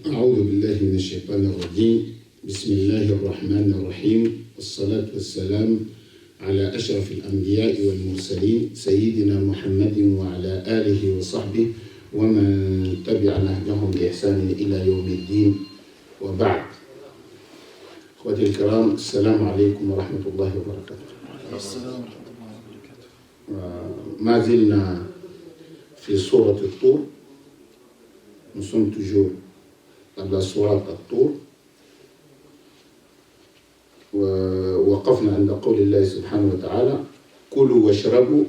أعوذ بالله من الشيطان الرجيم بسم الله الرحمن الرحيم والصلاة والسلام على أشرف الأنبياء والمرسلين سيدنا محمد وعلى آله وصحبه ومن تبع نهجهم بإحسان إلى يوم الدين وبعد. أخوتي الكرام، السلام عليكم ورحمة الله وبركاته. السلام ورحمة الله وبركاته. ما زلنا في سورة الطور. Nous sommes toujours dans la sourate الطور. ووقفنا عند قول الله سبحانه وتعالى كلوا واشربوا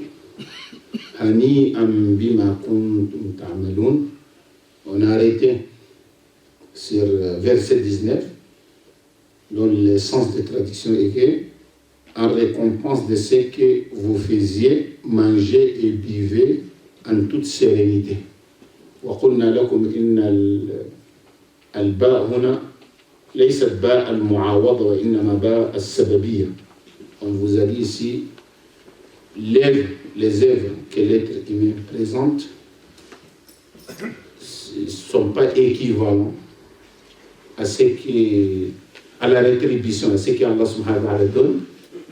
هنيئا بما كنتم تعملون. On a arrêté sur verset 19 dont le sens de traduction est que en récompense de ce que vous faisiez, mangez et buvez en toute sérénité. وقلنا لكم إن الباء هنا ليست باء المعاوضة وإنما باء السببية. On vous a dit ici les œuvres que l'être humain présente ne sont pas équivalents à la rétribution, à ce qu'Allah subhanahu wa ta'ala donne,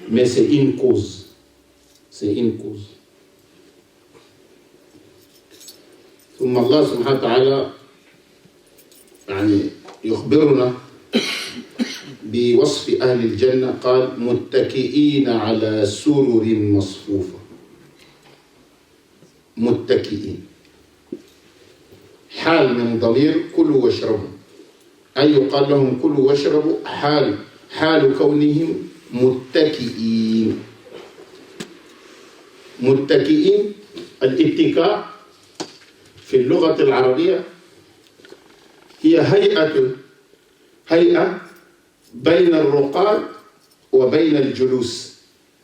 mais c'est une cause. C'est une cause. ثم الله سبحانه وتعالى يعني يخبرنا بوصف أهل الجنة. قال متكئين على سرر مصفوفة. متكئين حال من ضمير كلوا واشربوا، أي يقال لهم كلوا واشربوا حال كونهم متكئين. متكئين، الاتكاء في اللغة العربية هي هيئة بين الرقاد وبين الجلوس.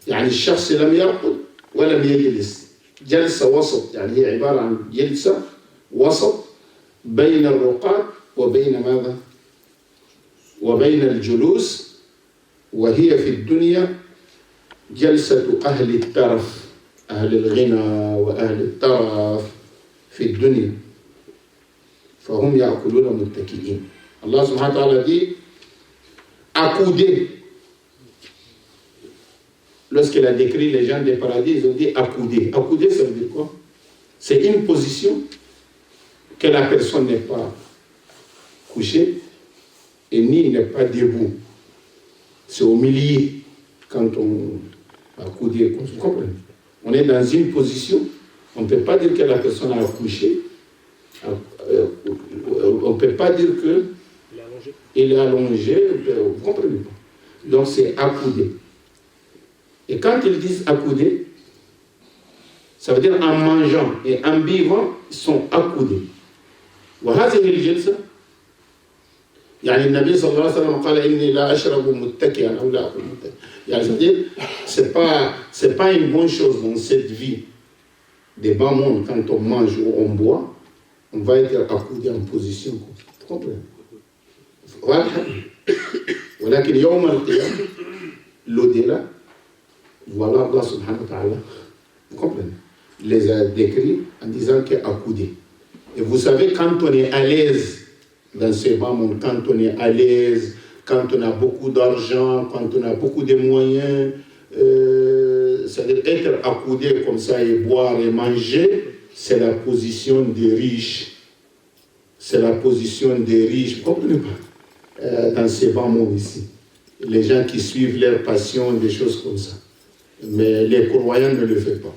يعني الشخص لم يرقد ولم يجلس، جلسة وسط، يعني هي عبارة عن جلسة وسط بين الرقاد وبين ماذا؟ وبين الجلوس. وهي في الدنيا جلسة أهل الترف، أهل الغنى وأهل الترف في الدنيا، فهم يأكلون متكئين. Allah subhanahu wa ta'ala dit accoudés. Lorsqu'il a décrit les gens des paradis, ils ont dit accoudés. Accoudés, ça veut dire quoi? C'est une position que la personne n'est pas couchée et ni n'est pas debout. C'est au milieu quand on accoudé, vous comprenez? On est dans une position. On ne peut pas dire que la personne a accouché. On ne peut pas dire qu'il est allongé. Vous comprenez pas? Donc c'est accoudé. Et quand ils disent accoudé, ça veut dire en mangeant et en buvant, ils sont accoudés. وهذه الجلسة يعني النبي صلى الله عليه وسلم قال إني لا أشرب متكئا أو لا أكل متكئا. يعني c'est-à-dire c'est pas une bonne chose dans cette vie. Des bas mondes, quand on mange ou on boit, on va être accoudé en position. Vous comprenez? Voilà. ولكن يوم القيامة, l'au-delà, voilà Allah subhanahu wa ta'ala. Vous comprenez? Il les a décrits en disant qu'il est accoudé. Et vous savez, quand on est à l'aise dans ces bas mondes, quand on est à l'aise, quand on a beaucoup d'argent, quand on a beaucoup de moyens, c'est-à-dire être accoudé comme ça et boire et manger, c'est la position des riches. C'est la position des riches. Vous comprenez pas? Dans ces bas mondes ici. Les gens qui suivent leur passion, des choses comme ça. Mais les croyants ne le font pas.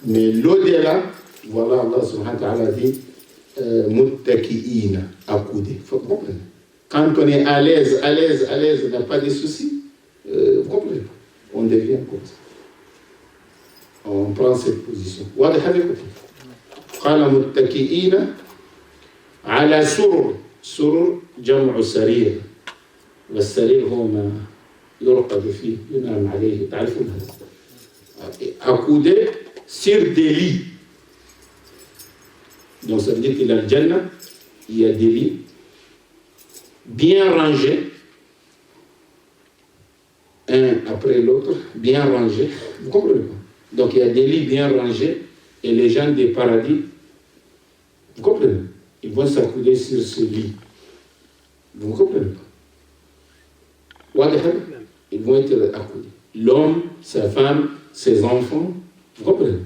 Mais l'au-delà, voilà, Allah subhanahu wa ta'ala dit muttaki'ina, accoudé. Vous comprenez? Quand on est à l'aise, on n'a pas de soucis. Vous comprenez? On devient comme ça. On prend cette position. واضح هذا قال متكئين على سرر جمع سرير، والسرير هو ما يرقد فيه ينام عليه، تعرفون هذا. accoudé sur des lits. Donc ça veut dire qu'il y a le Jannah, il y a des lits bien rangés, un après l'autre, bien rangés. Vous comprenez pas? Donc il y a des lits bien rangés et les gens des paradis, vous comprenez? Ils vont s'accouder sur ce lit. Vous ne comprenez pas. Ils vont être accoudés. L'homme, sa femme, ses enfants, vous comprenez?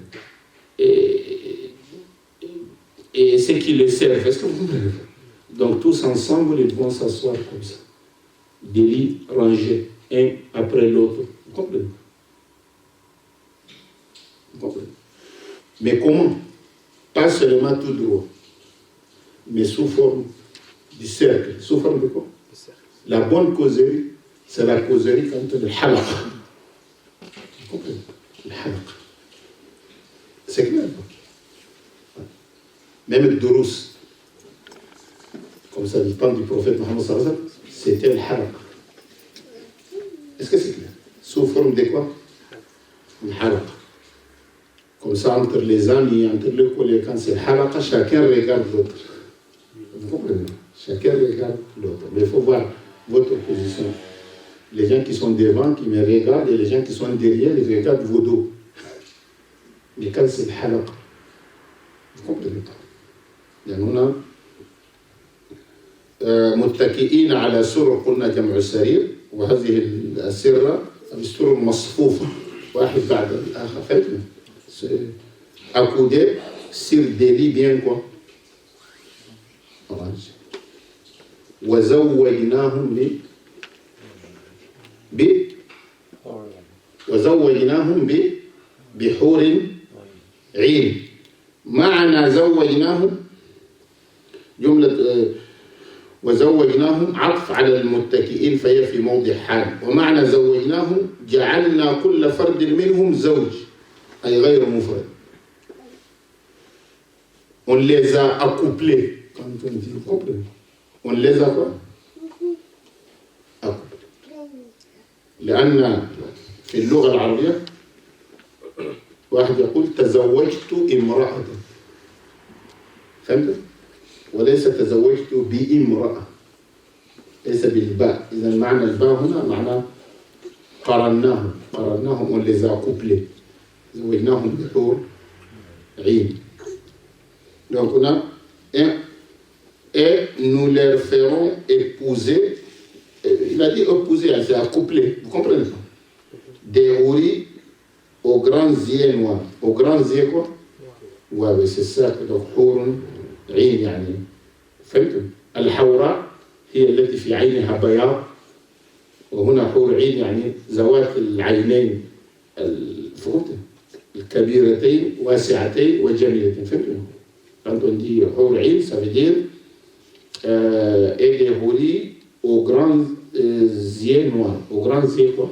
Et ceux qui les servent, est-ce que vous comprenez? Donc tous ensemble, ils vont s'asseoir comme ça. Des lits rangés, un après l'autre. Vous comprenez? Vous comprenez? Mais comment? Pas seulement tout droit, mais sous forme du cercle. Sous forme de quoi? La bonne causerie, c'est la causerie quand le halaq. Vous comprenez? Le halaq. C'est clair. Même le durous, comme ça du temps du prophète Mohammed sallallahu alayhi wa sallam, c'était le halaq. Est-ce que c'est clair? Sous forme de quoi? Le halaq. Comme ça, entre les amis, entre les collègues, quand c'est le halaq, chacun regarde l'autre. Vous comprenez? Chacun regarde l'autre. Mais il faut voir votre position. Les gens qui sont devant, qui me regardent, et les gens qui sont derrière, ils regardent vos dos. Mais quand c'est le halaq, vous comprenez pas? يعني هنا متكئين على سرر قلنا جمع السرير وهذه السرة السرر مصفوفة واحد بعد الآخر فهمتوا؟ accoudés sur des lits bien quoi rangés. وزوجناهم بحور عين. معنى زوجناهم جملة وزوجناهم عطف على المتكئين فهي في موضع حال. ومعنى زوجناهم جعلنا كل فرد منهم زوج أي غير مفرد. On les a accouplés. Quand on dit couple, on les a quoi? accouplés. لأن في اللغة العربية واحد يقول تزوجت امرأة. فهمت؟ وليس تزوجت بامرأة. ليس بالباء. إذا معنى الباء هنا معنى قرناهم on les a couplés. زوجناهم بحور عين. Donc on a et nous leur ferons épouser. Il a dit épouser, c'est accoupler. Vous comprenez ça? Des houris aux grands yeux noirs. Aux grands yeux quoi? Ouais, c'est ça. Donc حور عين يعني. فهمتم؟ الحوراء هي التي في عينها بياض. وهنا حور عين يعني ذوات العينين الكبيرتين واسعتين وجميلتين. فهمتم؟ Quand on dit حور عين, ça veut dire et des houris aux grands yeux noirs. Aux grands yeux quoi?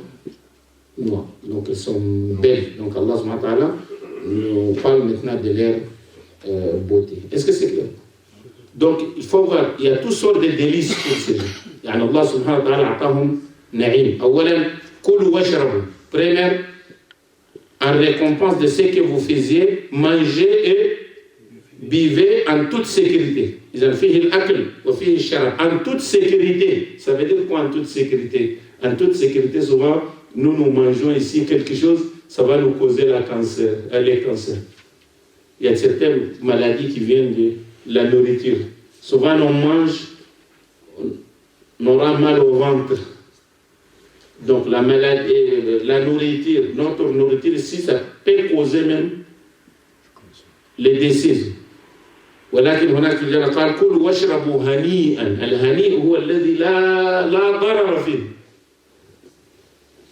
Noirs. Donc elles sont belles. Donc Allah subhanahu wa ta'ala nous parle maintenant de leur beauté. Est-ce que c'est clair? Donc il faut voir, il y a toutes sortes de délices pour ces gens. يعني Allah subhanahu wa ta'ala أعطاهم نعيم. أولا كلوا واشربوا. Première, en récompense de ce que vous faisiez, mangez et buvez en toute sécurité. إذا فيه الأكل وفيه الشراب en toute sécurité. Ça veut dire quoi en toute sécurité? En toute sécurité, souvent, nous mangeons ici quelque chose, ça va nous causer les cancers. Il y a certaines maladies qui viennent de la nourriture. Souvent, on mange, on aura mal au ventre. Donc, la maladie, la nourriture, notre nourriture ici, ça peut causer même les décès. ولكن هناك رجال قال كلوا واشربوا هنيئا. الهنيء هو الذي لا ضرر فيه.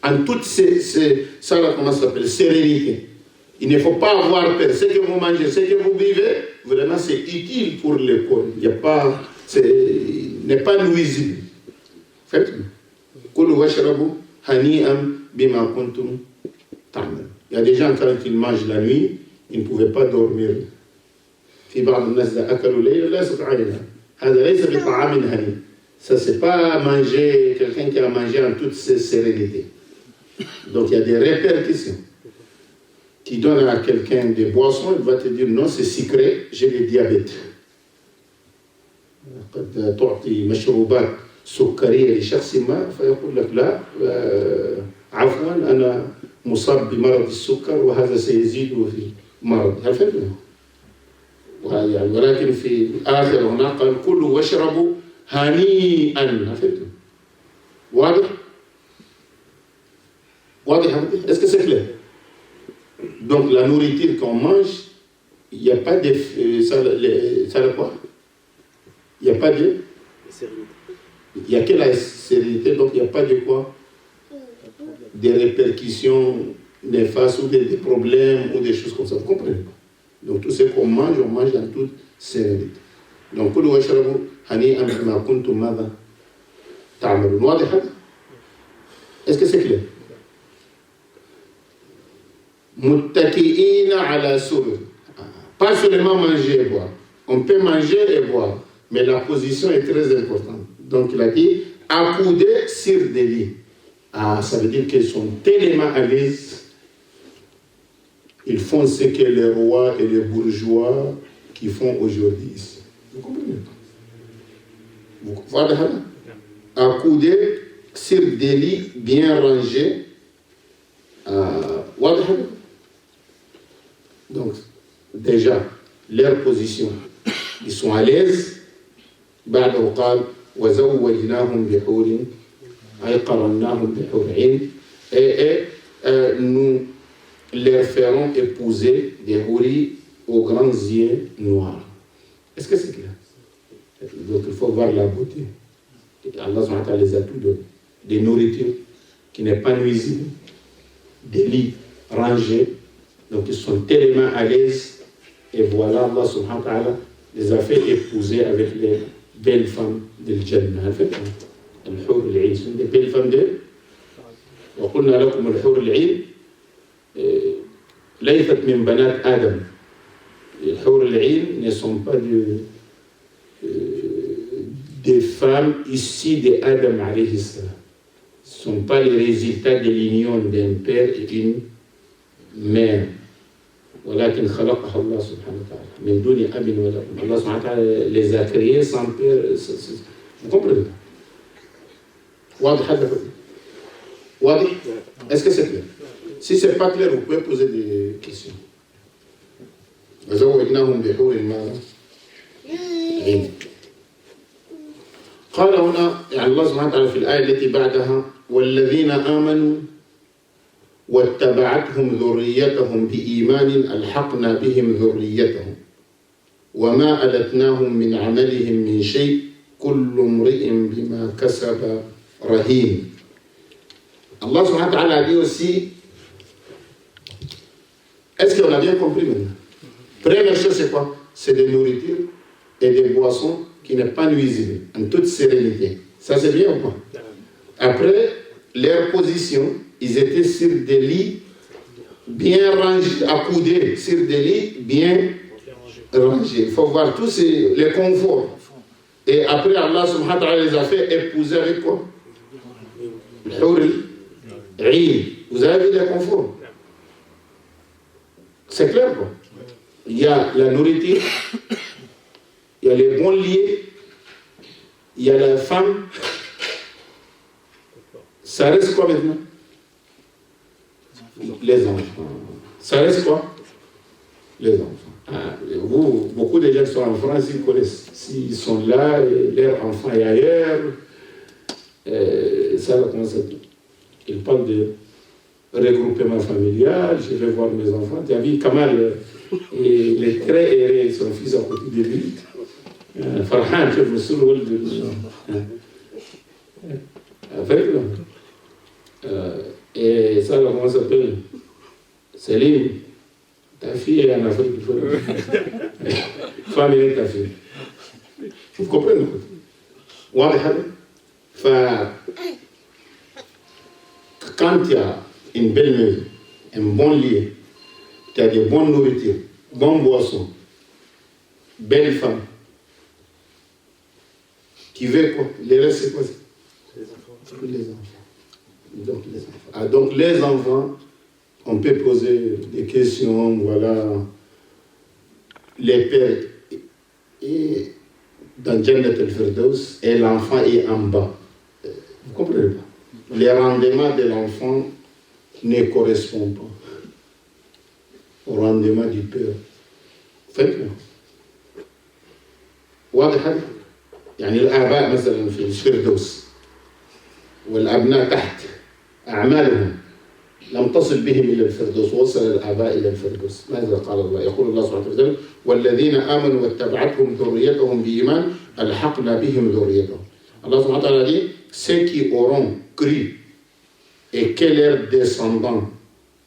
En toute ça là, comment ça s'appelle, sérénité. Il ne faut pas avoir peur. Ce que vous mangez, ce que vous buvez, vraiment c'est utile pour le corps. Il n'y a pas, n'est pas nuisible. Faites. كلوا واشربوا هنيئا بما كنتم تعملون. Il y a des gens quand ils mangent la nuit, ils ne pouvaient pas dormir. في بعض الناس إذا أكلوا ليلا لا يستطيعون. هذا ليس بطعام هني. Ça c'est pas manger quelqu'un qui a mangé en toute sérénité. Donc il y a des répercussions. Tu donnes à quelqu'un des boissons, il va te dire non, c'est sucré, j'ai le diabète. قد تعطي مشروبات سكرية لشخص ما فيقول لك لا عفوا أنا مصاب بمرض السكر وهذا سيزيد في مرض. هل فهمتوا؟ ولكن في الآخر هنا قال كلوا واشربوا هنيئا عرفتوا واضح؟ Est-ce que c'est clair? Donc la nourriture qu'on mange, il n'y a pas de ça quoi? Il n'y a pas de il n'y a que la sérénité, donc il n'y a pas de quoi? Des répercussions néfastes ou des problèmes ou des choses comme ça. Vous comprenez? Donc tout ce qu'on mange, on mange dans toute sérénité. Donc كلوا واشربوا هنيئا بما كنتم ماذا تعملون. واضح هذا؟ Est-ce que c'est clair? متكئين على سرر. Pas seulement manger et boire. On peut manger et boire, mais la position est très importante. Donc il a dit accoudés sur des lits. Ah, ça veut dire qu'ils sont tellement à l'aise. Ils font ce que les rois et les bourgeois qui font aujourd'hui ici. Vous comprenez? Vous voyez? Accoudés sur des lits bien rangés. Donc, déjà, leur position, ils sont à l'aise. بعده قال وزوجناهم بحور أي قرناهم بحور عين et nous leur ferons épouser des houris aux grands yeux noirs. Est-ce que c'est clair? Donc il faut voir la beauté. Allah subhanahu wa ta'ala les a tout donné. Des nourritures qui n'est pas nuisible, des lits rangés, donc ils sont tellement à l'aise. Et voilà, Allah subhanahu wa ta'ala les a fait épouser avec les belles femmes de Jannah. En fait, الحور العين sont des belles femmes de وقلنا لكم الحور العين ليست من بنات آدم. Les حور العين ne sont pas des femmes issues d'Adam alayhi salam. Ce ne sont pas les résultats de l'union d'un père et d'une mère. ولكن خلقها الله سبحانه وتعالى من دون أب ولا أم. Allah subhanahu wa ta'ala les a créés sans père. Vous comprenez? واضح هذا؟ واضح؟ Est-ce que c'est clair? Si ce n'est pas clair, vous pouvez poser des questions. وزوجناهم بحور عين. قال هنا يعني الله سبحانه وتعالى في الآية التي بعدها والذين آمنوا واتبعتهم ذريتهم بإيمان ألحقنا بهم ذريتهم وما ألتناهم من عملهم من شيء كل امرئ بما كسب رهين. Allah subhanahu wa ta'ala a dit aussi, est-ce qu'on a bien compris maintenant? Première chose c'est quoi? C'est des nourritures et des boissons qui n'est pas nuisible, en toute sérénité. Ça c'est bien ou pas? Après, leur position, ils étaient sur des lits bien rangés, accoudés sur des lits bien rangés. Il faut voir tous les conforts. Et après, Allah subhanahu wa ta'ala les a fait épouser avec quoi? Al-Hur al-Ain. Vous avez vu les conforts? C'est clair quoi? Il y a la nourriture, il y a les bons lits, il y a la femme. Ça reste quoi maintenant? Les enfants. Ça reste quoi? Les enfants. Ah, vous, beaucoup de gens qui sont en France, ils connaissent. S'ils sont là, leur enfant est ailleurs. Ça, comment ça dit? Ils parlent de regroupement familial. Je vais voir mes enfants. Tu as vu Kamal, il est très erré, son fils à côté de lui. Farhan, je me souviens de lui. Avec là. Et ça, comment ça s'appelle? Céline, ta fille est en Afrique, il faut amener ta fille. Vous comprenez? Quand il y a une belle maison, un bon lit, tu as des bonnes nourritures, bonnes boissons, belles femmes, qui veut quoi? Les restes, c'est quoi? Les enfants. Donc les enfants, on peut poser des questions, voilà. Les pères est dans Jannat al-Firdaus et l'enfant est en bas. Vous comprenez pas? Les rendements de l'enfant ne correspondent pas au rendement du père. Faites-le. واضح هذا؟ يعني الآباء مثلا في الفردوس والأبناء تحت أعمالهم لم تصل بهم إلى الفردوس، وصل الآباء إلى الفردوس. ماذا قال الله؟ يقول الله سبحانه وتعالى: والذين آمنوا واتبعتهم ذريتهم بإيمان ألحقنا بهم ذريتهم. Allah subhanahu wa ta'ala dit: ceux qui auront cru et que leurs descendants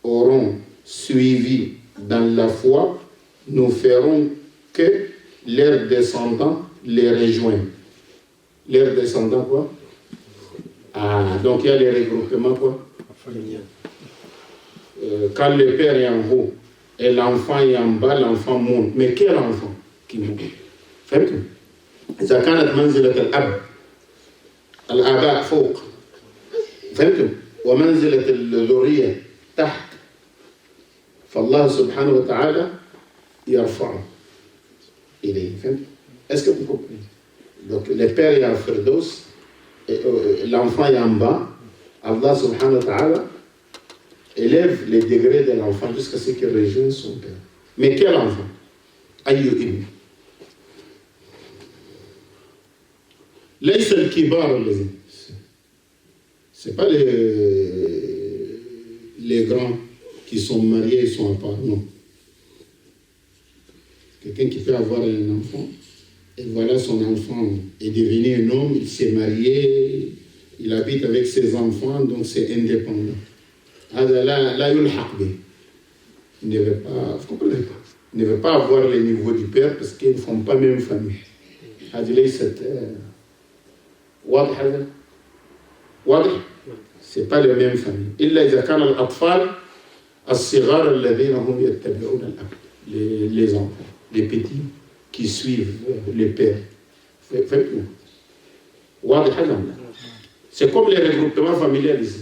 auront suivi dans la foi, nous ferons que leurs descendants les rejoignent. Leurs descendants quoi? Donc il y a les regroupements quoi? Quand le père est en haut et l'enfant est en bas, l'enfant monte. Mais quel enfant qui monte? فهمتوا؟ إذا كانت منزلة الأب الآباء فوق، فهمتوا؟ ومنزلة الذرية تحت، فالله سبحانه وتعالى يرفعه إليه. فهمتوا؟ Est-ce que vous comprenez? Donc le père est en Firdaus, l'enfant est en bas, Allah subhanahu wa ta'ala élève les degrés de l'enfant jusqu'à ce qu'il rejoigne son père. Mais quel enfant? Ayyuhim. ليس الكبار الذين. C'est pas les grands qui sont mariés et sont à part, non. Quelqu'un qui peut avoir un enfant, et voilà son enfant est devenu un homme, il s'est marié, il habite avec ses enfants, donc c'est indépendant. Là, il ne veut pas, vous comprenez pas, il ne veut pas avoir le niveau du père parce qu'ils ne font pas même famille. واضح هذا؟ واضح؟ c'est pas la même famille. إلا إذا كان الأطفال الصغار الذين هم يتبعون الأب، les enfants, les petits qui suivent les pères. Faites-vous. واضح هذا؟ C'est comme les regroupements familiales ici.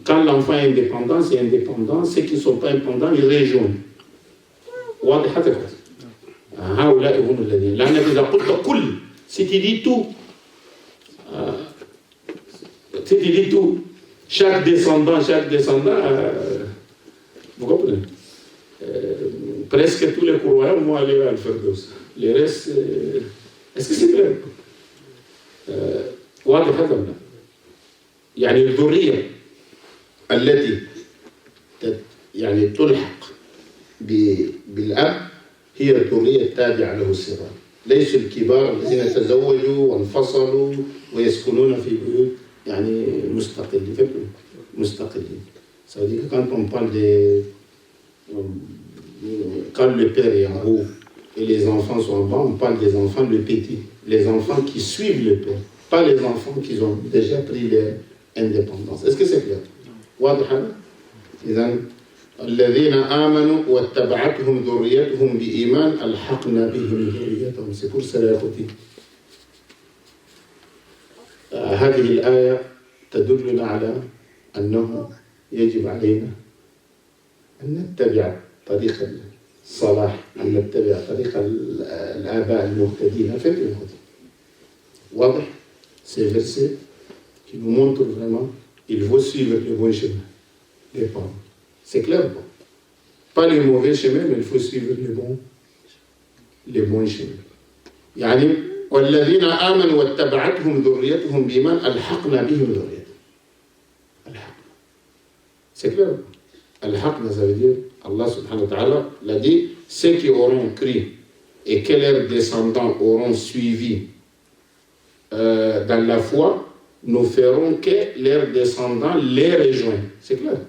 Quand l'enfant est indépendant, c'est indépendant. Ceux qui ne sont pas indépendants, ils rejoignent. واضح هذا؟ هؤلاء هم الذين. لأن إذا قلت كل، si tu dis tout. Si tu dis tout, chaque descendant, vous comprenez? Presque tous les croyants vont aller à Al-Firdaus. Les restes, est-ce que c'est clair? واضح هذا ولا؟ يعني الذرية التي يعني تلحق بالأب هي الذرية التابعة له الصغار. ليس الكبار الذين تزوجوا وانفصلوا ويسكنون في بيوت يعني مستقلين. Ça veut dire que quand on parle de quand le père est en haut et les enfants sont en bas, on parle des enfants le petit, les enfants qui suivent le père, pas les enfants qui ont déjà pris leur indépendance. Est-ce que c'est clair? واضح هذا؟ إذن الذين آمنوا واتبعتهم ذريتهم بإيمان ألحقنا بهم ذريتهم. C'est pour cela يا أخوتي هذه الآية تدلنا على أنه يجب علينا أن نتبع طريق الصلاح، أن نتبع طريق الآباء المهتدين. فهمت يا أخوتي؟ واضح؟ Ces versets qui nous montrent vraiment il faut suivre le bon chemin des parents. C'est clair, bon. Pas les mauvais chemins, mais il faut suivre les bons chemins. يعني والذين آمنوا واتبعتهم ذريتهم بإيمان ألحقنا بهم ذريتهم. ألحقنا. C'est clair. ألحقنا, ça veut dire Allah subhanahu wa ta'ala l'a dit, ceux qui auront cru et que leurs descendants auront suivi dans la foi, nous ferons que leurs descendants les rejoignent. C'est clair.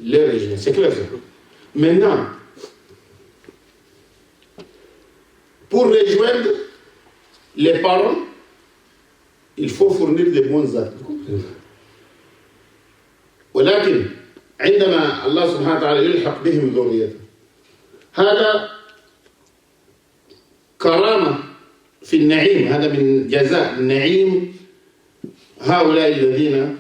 Les rejoignent. C'est clair. Maintenant, pour rejoindre les parents, il faut fournir des bons actes. ولكن عندما الله سبحانه وتعالى يلحق بهم ذريته هذا كرامة في النعيم، هذا من جزاء النعيم هؤلاء الذين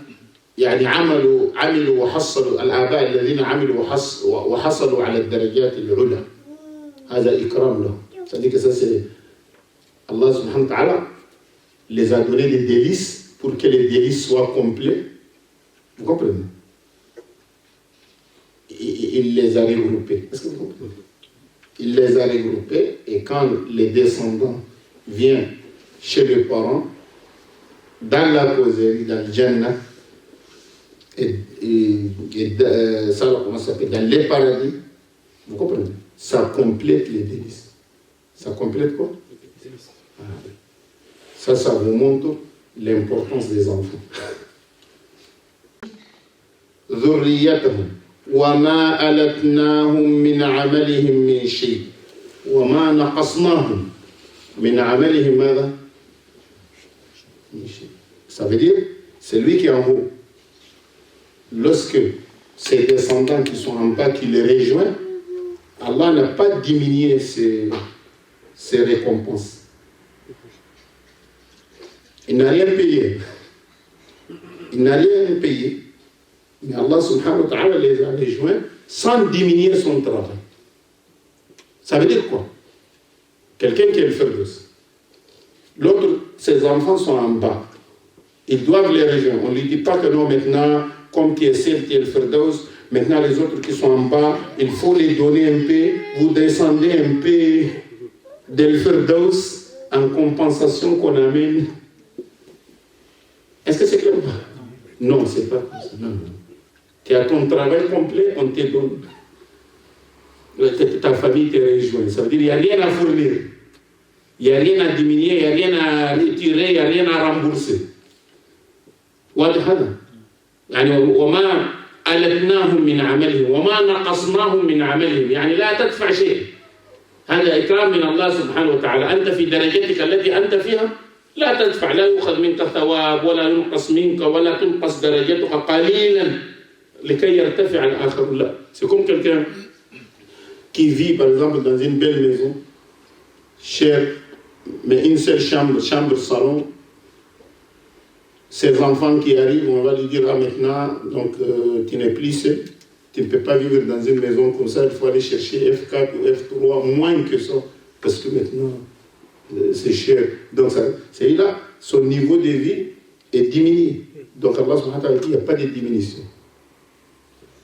يعني عملوا وحصلوا، الآباء الذين عملوا وحصلوا على الدرجات العلى، هذا إكرام لهم. C'est-à-dire que ça c'est Allah subhanahu wa ta'ala les a donné des délices pour que les délices soient complets. Vous comprenez? Il les a regroupés. Est-ce que vous comprenez? Il les a regroupés et quand les descendants viennent chez les parents, dans la causerie, dans le Jannah, et ça, comment ça s'appelle, dans les paradis, vous comprenez? Ça complète les délices. Ça complète quoi? Ça vous montre l'importance des enfants. ذريتهم وما ألتناهم من عملهم من شيء وما نقصناهم من عملهم ماذا؟ من شيء. Ça veut dire, c'est lui qui est en haut. Lorsque ses descendants qui sont en bas, qui les rejoignent, Allah n'a pas diminué ses récompenses. Il n'a rien payé. Il n'a rien payé. Mais Allah subhanahu wa ta'ala les a rejoints sans diminuer son travail. Ça veut dire quoi? Quelqu'un qui est le Firdaus. L'autre, ses enfants sont en bas. Ils doivent les rejoindre. On ne lui dit pas que non, maintenant, comme tu es celle qui est le Firdaus, maintenant les autres qui sont en bas, il faut les donner un peu. Vous descendez un peu del Firdaus en compensation qu'on amène. Est-ce que c'est clair ou pas? Non, c'est pas comme ça. Non. Tu as ton travail complet, on te donne. Ta famille te rejoint. Ça veut dire qu'il n'y a rien à fournir. Il n'y a rien à diminuer, il n'y a rien à retirer, il n'y a rien à rembourser. واضح هذا؟ يعني وما ألتناهم من عملهم وما نقصناهم من عملهم، يعني لا تدفع شيء. هذا إكرام من الله سبحانه وتعالى. أنت في درجتك التي أنت فيها لا تدفع، لا يؤخذ منك ثواب ولا ينقص منك ولا تنقص درجتك قليلا لكي يرتفع الآخر. لا. C'est comme quelqu'un qui vit par exemple dans une belle maison, chère, mais une seule chambre salon. Ces enfants qui arrivent, on va lui dire, ah maintenant, donc tu n'es plus seul, tu ne peux pas vivre dans une maison comme ça, il faut aller chercher F4 ou F3, moins que ça, parce que maintenant, c'est cher. Donc c'est là, son niveau de vie est diminué. Donc Allah subhanahu wa ta'ala dit, il n'y a pas de diminution.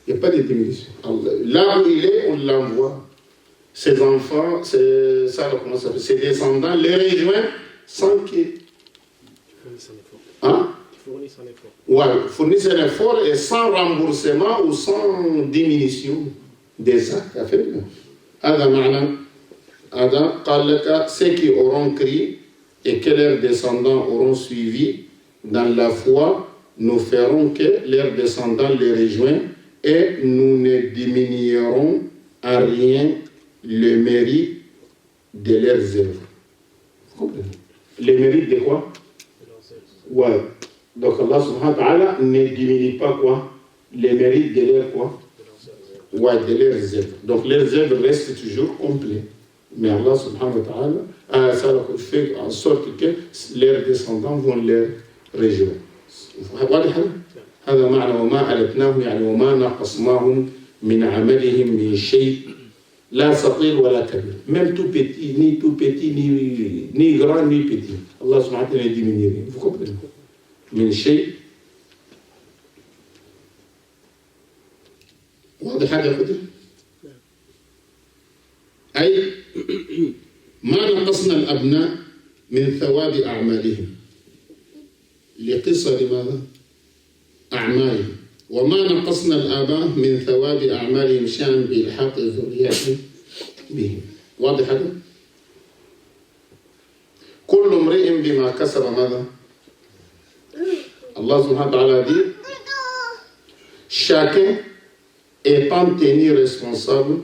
Il n'y a pas de diminution. Là où il est, on l'envoie. Ses enfants, ses descendants les rejoignent sans qu'il... Hein? Ouais, fournissent un effort et sans remboursement ou sans diminution des actes à faire. Ceux qui auront crié et que leurs descendants auront suivi dans la foi, nous ferons que leurs descendants les rejoignent et nous ne diminuerons à rien le mérite de leurs œuvres. Vous comprenez? Le mérite de quoi? Ouais. Donc Allah subhanahu wa ta'ala ne diminue pas quoi? Les mérites de leurs quoi? Ouais, de leurs œuvres. Donc leurs œuvres restent toujours complets. Mais Allah subhanahu wa ta'ala ça fait en sorte que leurs descendants vont les rejoindre. هذا معنى وما ألتناهم يعني وما نقصناهم من عملهم من شيء لا صغير ولا كبير. Même tout petit, ni grand, ni petit. Allah subhanahu wa ta'ala ne diminue rien. Vous comprenez? من شيء. واضح هذا يا خدر؟ أي ما نقصنا الأبناء من ثواب أعمالهم لقصر ماذا؟ أعمالهم وما نقصنا الآباء من ثواب أعمالهم شأن بإلحاق ذرياتهم بهم. واضح هذا؟ كل امرئ بما كسب ماذا؟ Allah subhanahu wa ta'ala dit chacun étant tenu responsable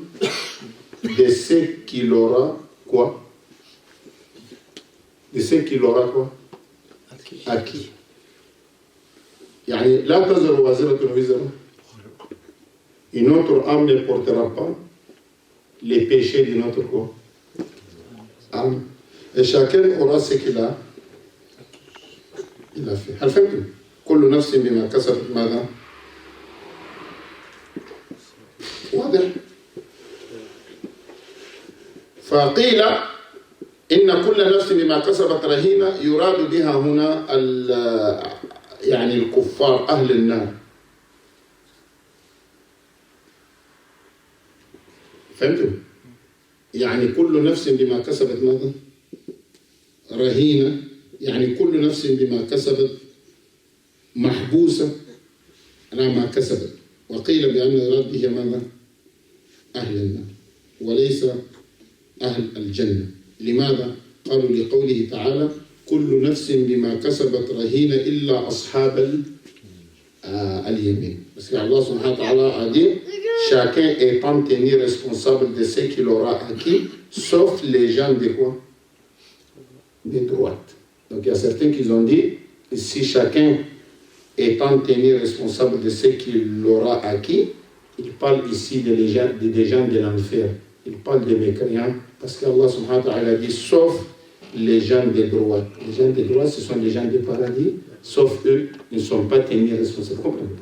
de ce qu'il aura quoi? De ce qu'il aura quoi? Acquis. Yani, la tazar waziratun wizra. Une autre âme ne portera pas les péchés d'une autre quoi? Âme. Et chacun aura ce qu'il a. Il a fait. هل فهمتم؟ كل نفس بما كسبت ماذا؟ واضح؟ فقيل إن كل نفس بما كسبت رهينة يراد بها هنا يعني الكفار أهل النار. فهمتم؟ يعني كل نفس بما كسبت ماذا؟ رهينة يعني كل نفس بما كسبت محبوسة على ما كسبت. وقيل بأن المراد به ماذا؟ أهل النار وليس أهل الجنة. لماذا؟ قالوا لقوله تعالى كل نفس بما كسبت رهينة إلا أصحاب اليمين. Parce que Allah subhanahu wa ta'ala a dit chacun étant tenu responsable de ce qu'il aura acquis, sauf les gens de quoi? De droite. Donc il y a certains qui ont dit si chacun étant tenu responsable de ce qu'il aura acquis, il parle ici des gens de l'enfer. Il parle des mécréants parce qu'Allah subhanahu wa ta'ala a dit sauf les gens de droite. Les gens de droite, ce sont les gens du paradis, sauf eux, ils ne sont pas tenus responsables. Comprenez?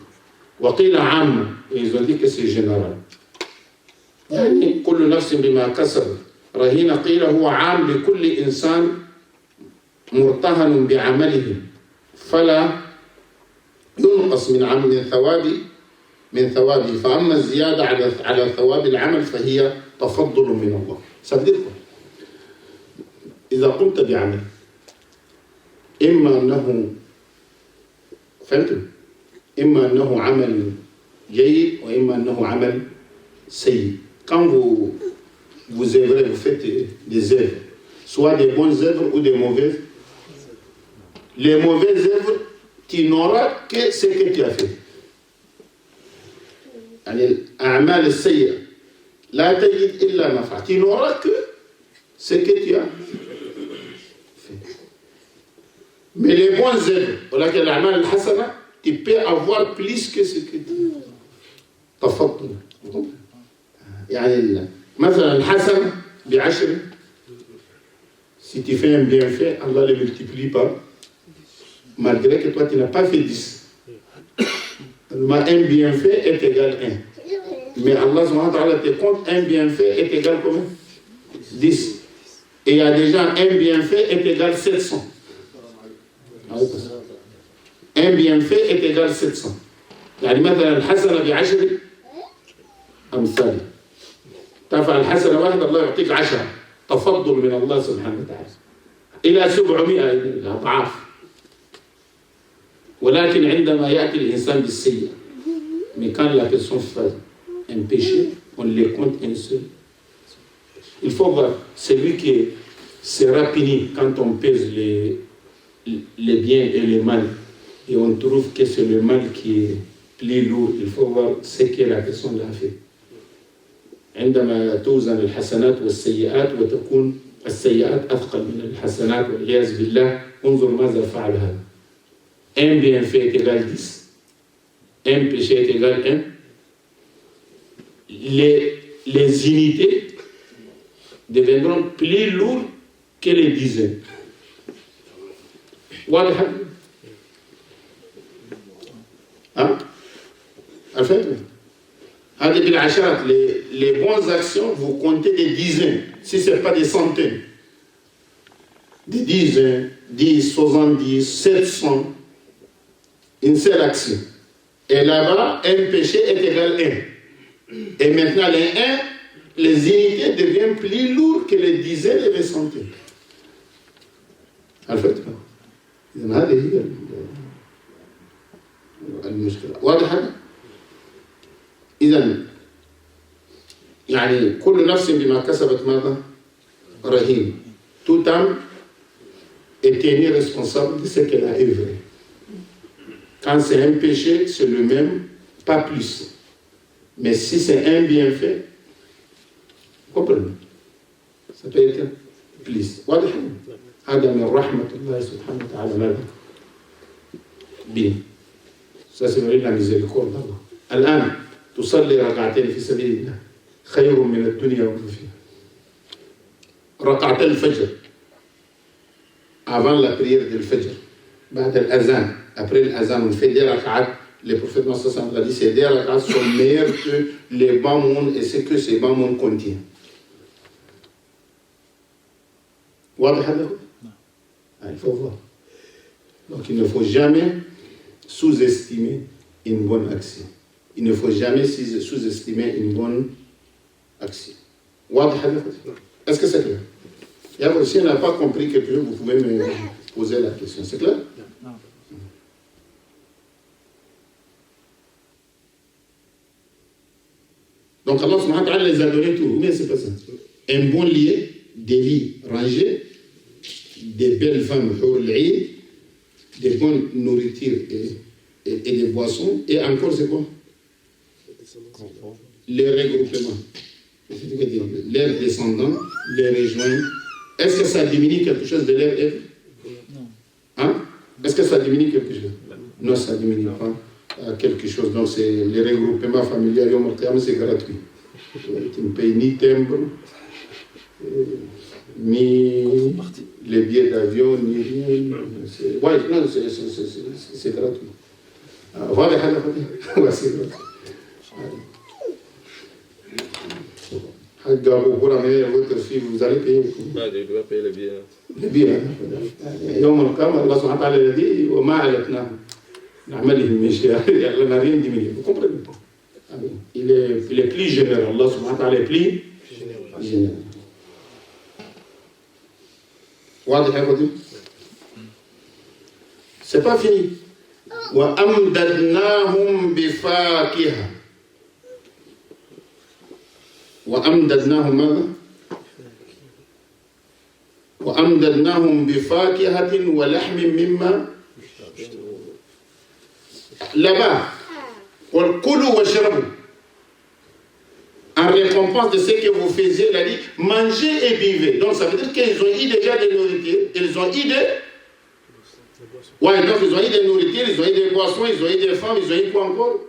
وقيل عام, ils ont dit que c'est général. يعني كل نفس بما كسب رهين قيل هو عام لكل إنسان مرتهن بعمله فلا ينقص من ثوابه فأما الزيادة على ثواب العمل فهي تفضل من الله. Ça veut dire quoi? إذا قمت بعمل إما أنه فهمتم؟ إما أنه عمل جيد وإما أنه عمل سيء. Quand vous œuvrez, vous faites des œuvres, soit des bonnes œuvres ou des mauvaises. Les mauvaises œuvres, tu n'auras que ce que tu as fait. الأعمال السيئة لا تجد إلا نفع. Tu n'auras que ce que tu as fait. Mais les bonnes œuvres, ولكن الأعمال الحسنة, tu peux avoir plus que ce que tu as. تفضل. يعني مثلا الحسنة ب10. Si tu fais un bienfait, Allah le multiplie par, malgré que toi tu n'as pas fait 10. Un bienfait est égal 1. Mais Allah subhanahu wa ta'ala te compte un bienfait est égal combien? 10. Et il y a déjà un bienfait est égal 700. Un bienfait est égal 700. يعني مثلا الحسنة ب10 أمثال. تفعل حسنة واحدة الله يعطيك 10. تفضل من الله سبحانه وتعالى إلى 700 أضعاف. ولكن عندما يأتي الإنسان بالسيئة, mais quand la personne fait un péché, on les compte un seul. Il faut voir, celui qui sera puni quand on pèse les biens et les mal, et on trouve que c'est le mal qui est plus lourd, il faut voir ce que la personne a fait. عندما توزن الحسنات والسيئات وتكون السيئات أثقل من الحسنات والعياذ بالله, انظر ماذا فعل هذا. Un bienfait est égal 10. Un péché est égal 1. Les unités deviendront plus lourdes que les dizaines. واضح؟ Hein? En fait, هذه بالعشرات, les bonnes actions, vous comptez des dizaines, si ce n'est pas des centaines. Des dizaines, 10, 70, 700, une seule action. Et là-bas, un péché est égal 1. Et maintenant, les 1, les unités deviennent plus lourdes que les dizaines et les centaines. En fait, هذه هي المشكلة. واضح؟ إذن يعني كل نفس بما كسبت ماذا؟ رهين. Toute âme est tenue responsable de ce qu'elle a œuvré. Quand c'est un péché, c'est le même, pas plus. Mais si c'est un bienfait, comprenez, ça peut être plus. واضح؟ هذا من رحمة الله سبحانه وتعالى ماذا؟ Bien. Ça c'est vraiment la miséricorde d'Allah. الآن تصلي ركعتين في سبيل الله خير من الدنيا وما فيها. ركعتي الفجر avant la prière du Fajr, بعد الأذان, après l'azan, on fait des rak'at. Le prophète Mohammed a dit ces des rak'at sont meilleurs que les bas mondes et ce que ces bas mondes contiennent. واضح هذا؟ Il faut voir. Donc il ne faut jamais sous-estimer une bonne action. Il ne faut jamais sous-estimer une bonne action. واضح هذا؟ Est-ce que c'est clair? Si on n'a pas compris quelque chose, vous pouvez me poser la question. C'est clair? Non. Donc Allah subhanahu wa ta'ala les a donné tout. Mais c'est pas ça. Un bon lit, des lits rangés, des belles femmes, des bonnes nourritures et des boissons. Et encore, c'est quoi? Les regroupements. Leurs descendants les rejoignent. Est-ce que ça diminue quelque chose de leur être? Non. Hein? Est-ce que ça diminue quelque chose? Non, ça ne diminue pas quelque chose. Donc, c'est les regroupements familiaux, c'est gratuit. Tu ne payes ni timbre, ni les billets d'avion, ni rien. Oui, non, c'est gratuit. Voilà, c'est gratuit. Pour amener votre fille, vous allez payer. Je dois payer les billets. Les billets. يوم القيامة الله سبحانه وتعالى dit وما علتناهم نعملهم من شيء Allah n'a rien diminué. Vous comprenez? Il est plus généreux. Allah subhanahu wa ta'ala est plus généreux. واضح يا اخوتي؟ C'est pas fini. وأمددناهم بفاكهة. وأمددناهم ماذا؟ وأمددناهم بفاكهة ولحم مما là-bas. كلوا واشربوا. En récompense de ce que vous faisiez, il a dit mangez et buvez. Donc ça veut dire qu'ils ont eu déjà des nourritures. Ils ont eu des. Ouais, donc ils ont eu des nourritures, ils ont eu des boissons, ils ont eu des femmes, ils ont eu quoi encore?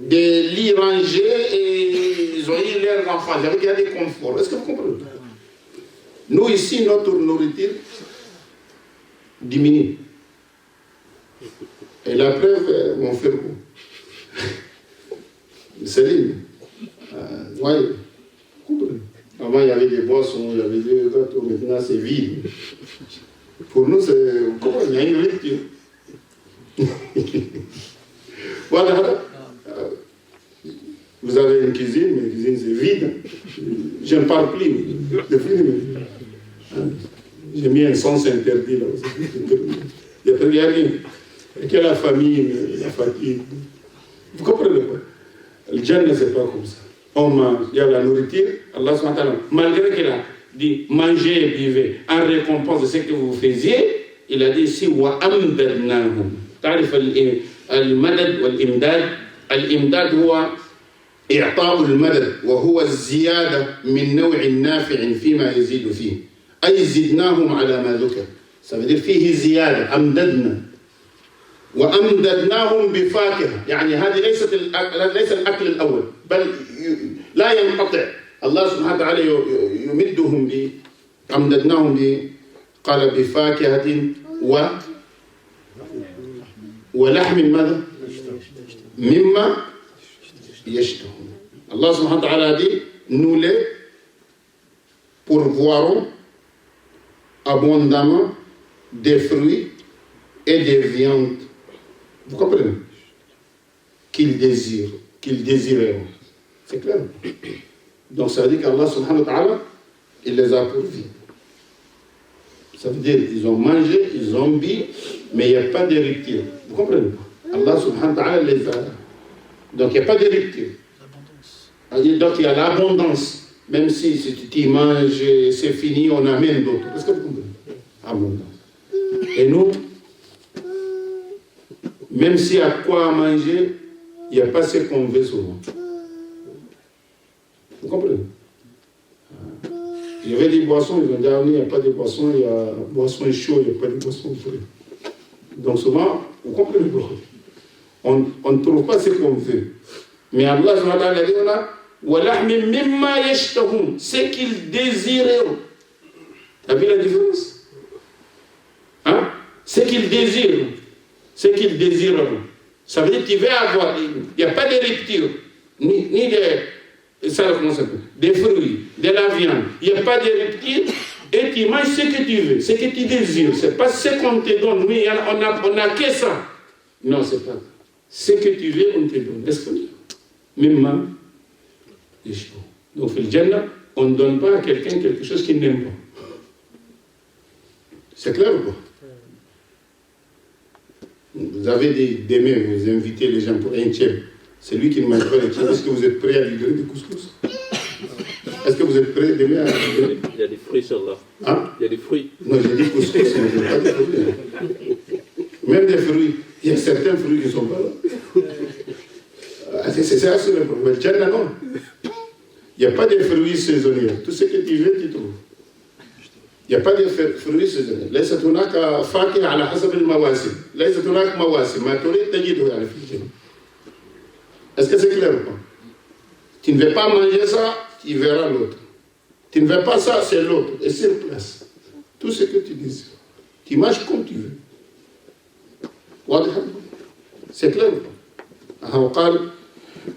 Des lits rangés et ils ont eu leurs enfants. J'avais qu'il y a des conforts. Est-ce que vous comprenez? Nous ici, notre nourriture diminue. Et la preuve, mon frère, Céline, ouais, avant il y avait des boissons, il y avait des gâteaux, maintenant c'est vide. Pour nous, c'est. Comment il y a une rupture? Voilà. Vous avez une cuisine, mais la cuisine c'est vide. Je ne parle plus. C'est fini. J'ai mis un sens interdit là. Il n'y a rien. Et que la famille, la fatigue. Vous comprenez pas? Le Jannah, c'est pas comme ça. On mange, il y a la nourriture. Allah subhanahu wa ta'ala, malgré qu'il a dit mangez et buvez en récompense de ce que vous faisiez, il a dit ici wa amdadnahum. تعرف المدد والإمداد. الإمداد هو إعطاء المدد وهو الزيادة من نوع نافع فيما يزيد فيه. أي زدناهم على ما ذكر. Ça veut dire فيه زيادة أمددنا. وأمددناهم بفاكهة. يعني هذه ليس الأكل الأول بل لا ينقطع. الله سبحانه وتعالى يمدهم أمددناهم قال بفاكهة ولحم ماذا؟ مما يشتهون. Allah subhanahu wa ta'ala dit nous les pourvoirons abondamment des fruits et des viandes. Vous comprenez? Qu'ils désirent, qu'ils désireront. C'est clair. Donc ça veut dire qu'Allah subhanahu wa ta'ala, il les a pourvus. Ça veut dire qu'ils ont mangé, ils ont bu, mais il n'y a pas de rupture. Vous comprenez? Allah subhanahu wa ta'ala les a. Donc il n'y a pas de rupture. Donc il y a l'abondance. Même si tu manges, c'est fini, on amène d'autres. Est-ce que vous comprenez? Abondance. Et nous, même s'il y a quoi à manger, il n'y a pas ce qu'on veut souvent. Vous comprenez? Il y avait des boissons, ils ont dit ah, il n'y a pas de boissons, il y a boissons chaudes, il n'y a pas de boissons frais. Donc souvent, vous comprenez pas. On ne trouve pas ce qu'on veut. Mais Allah a dit ce qu'ils désirent. Tu as vu la différence? Hein? Ce qu'ils désirent. Ce qu'ils désirent. Ça veut dire que tu vas avoir, il n'y a pas de rupture, ni des fruits, de la viande. Il n'y a pas de rupture et tu manges ce que tu veux, ce que tu désires. Ce n'est pas ce qu'on te donne. Oui, on n'a que ça. Non, ce n'est pas ça. Ce que tu veux, on te donne. Est-ce que même donc, le Jannah, on ne donne pas à quelqu'un quelque chose qu'il n'aime pas. C'est clair ou pas? Vous avez des mains, vous invitez les gens pour un tchèp. C'est lui qui ne mange pas le tchèp. Est-ce que vous êtes prêts à lui donner du couscous? Est-ce que vous êtes prêts demain à lui donner? Il y a des fruits sur là. Hein? Il y a des fruits. Non, j'ai dit couscous, mais je n'ai pas dit fruits. Même des fruits. Il y a certains fruits qui ne sont pas là. C'est ça, c'est le problème. Tchèp, non. Il n'y a pas de fruits saisonniers. Tout ce que tu veux, tu trouves. Il n'y a pas de fruits saisonniers. ليست هناك فاكهة على حسب المواسم. ليست هناك مواسم. ما تريد تجده يعني في الجنة. Est-ce que c'est clair ou pas? Tu ne veux pas manger ça, tu verras l'autre. Tu ne veux pas ça, c'est l'autre. Et sur place. Tout ce que tu dis. Tu manges comme tu veux. واضح؟ C'est clair ou pas? وقال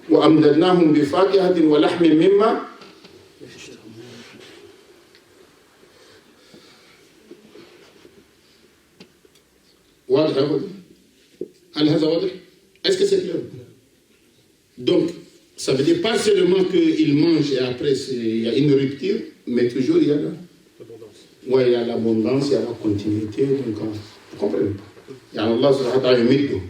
وأمددناهم بفاكهة ولحم مما واضح يا أخوتي؟ هل هذا واضح؟ Est-ce que c'est clair? Donc, ça veut dire pas seulement qu'il mange et après il y a une rupture, mais toujours il y a l'abondance. Oui, il y a l'abondance, il y a la continuité. Donc, vous comprenez pas? يعني الله سبحانه وتعالى يمده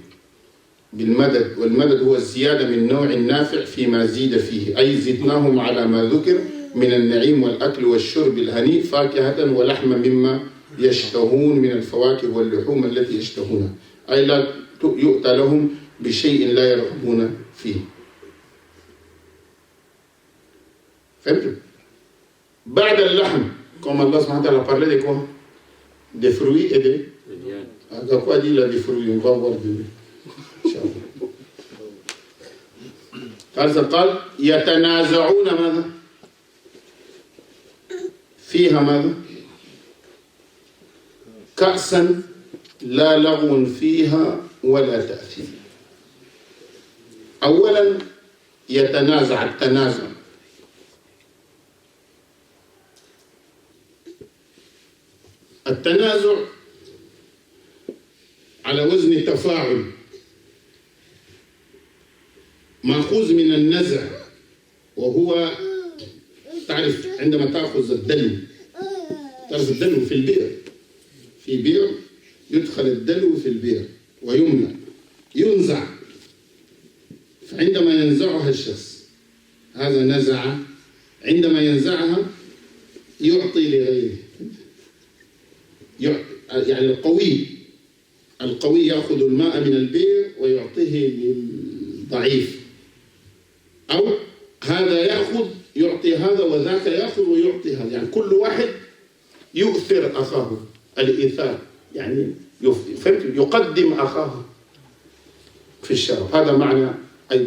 بالمدد والمدد هو الزيادة من نوع نافع فيما زيد فيه أي زدناهم على ما ذكر من النعيم والأكل والشرب الهنيء فاكهة ولحم مما يشتهون من الفواكه واللحوم التي يشتهونها أي لا يؤتى لهم بشيء لا يرغبون فيه. فهمتوا؟ بعد اللحم comme Allah subhanahu wa ta'ala parlait de quoi? Des fruits et des... De quoi dit là des fruits? On va voir demain. قال يتنازعون ماذا؟ فيها ماذا؟ كأسا لا لغو فيها ولا تأثيم. أولا يتنازع التنازع. التنازع على وزن تفاعل مأخوذ من النزع وهو تعرف عندما تأخذ الدلو تعرف الدلو في البئر في بئر يدخل الدلو في البئر ويمنع ينزع فعندما ينزعها الشخص هذا نزع عندما ينزعها يعطي لغيره يعني القوي يأخذ الماء من البئر ويعطيه للضعيف أو هذا يأخذ يعطي هذا وذاك يأخذ ويعطي هذا يعني كل واحد يؤثر أخاه الإيثار يعني يقدم أخاه في الشرف هذا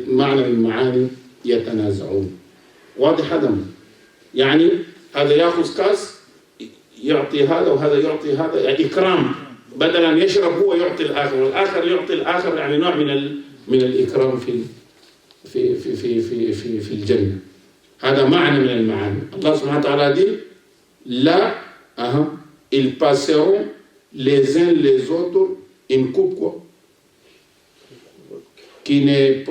معنى من معاني يتنازعون. واضح هذا؟ يعني هذا يأخذ كاس يعطي هذا وهذا يعطي هذا يعني إكرام بدل أن يشرب هو يعطي الآخر والآخر يعطي الآخر يعني نوع من الإكرام في الجنة. هذا معنى من المعاني. الله سبحانه وتعالى dit là ils passeront les uns les autres une coupe quoi qui ne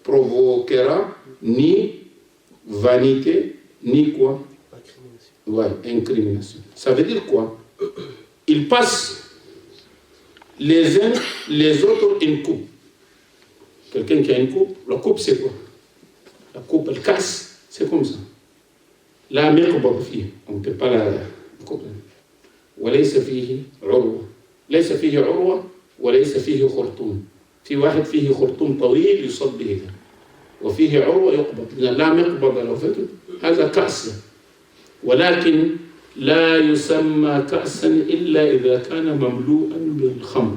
provoquera ni vanité ni quoi ouais, incrimination. Ça veut dire quoi? Ils passent les uns les autres une coupe. Quelqu'un qui a une coupe, la coupe c'est quoi? La coupe elle casse, c'est comme ça. لا مقبض فيه on ne peut pas la coupe. وليس فيه عروة ليس فيه عروة وليس فيه خرطوم. في واحد فيه خرطوم طويل يصب به وفيه عروة يقبض لا مقبض لو فتت هذا كأس ولكن لا يسمى كأسا إلا إذا كان مملوءا بالخمر.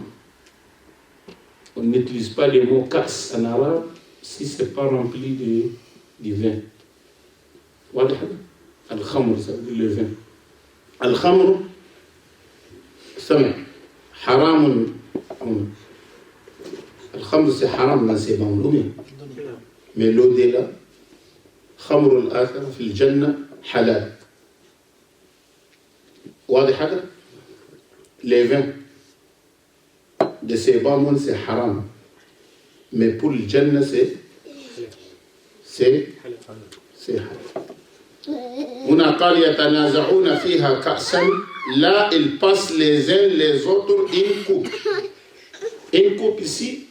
On n'utilise pas le mot كأس en arabe si ce n'est pas rempli de vin. واضح؟ الخمر ça veut dire le vin. الخمر سمع حرام. الخمر c'est حرام ما c'est مملوء mais l'au-delà خمر الآخرة في الجنة حلال. واضح هذا؟ Les vins de ces bas mondes c'est haram mais pour le Jannah c'est حلال. هنا قال يتنازعون فيها كأسا là, ils passent les uns les autres une coupe. Une coupe ici,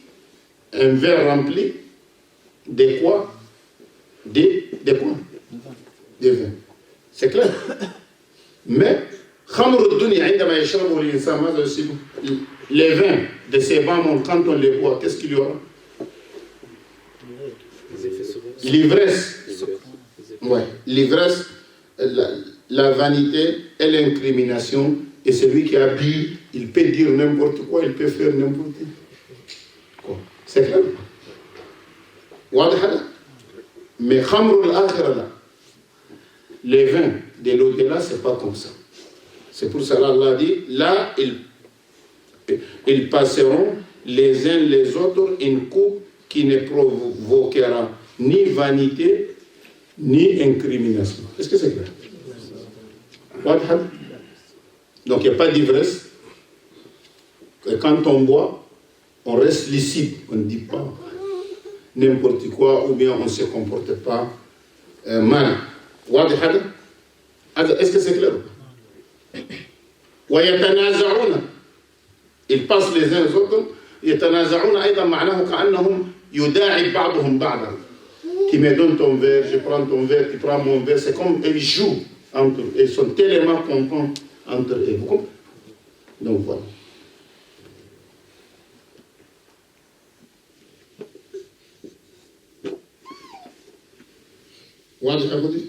un verre rempli de quoi? De quoi? De vin. C'est clair. Mais, les vins de ces bambons, quand on les boit, qu'est-ce qu'il y aura? L'ivresse. Ouais. L'ivresse, la vanité et l'incrimination. Et celui qui a bu, il peut dire n'importe quoi, il peut faire n'importe quoi. C'est clair. Mais khamrul akhira là, les vins de l'au-delà, c'est pas comme ça. C'est pour cela Allah dit, là, ils passeront les uns les autres une coupe qui ne provoquera ni vanité, ni incrimination. Est-ce que c'est clair? Donc, il n'y a pas d'ivresse. Quand on boit, on reste lucide. On ne dit pas n'importe quoi, ou bien on ne se comporte pas mal. Est-ce que c'est clair? Ils passent les uns aux autres. يتنازعون أيضا معناه كأنهم يداعب بعضهم بعضا. Qui me donne ton verre, je prends ton verre, tu prends mon verre. C'est comme ils jouent entre eux. Ils sont tellement contents entre eux. Donc voilà. واضح يا بودي؟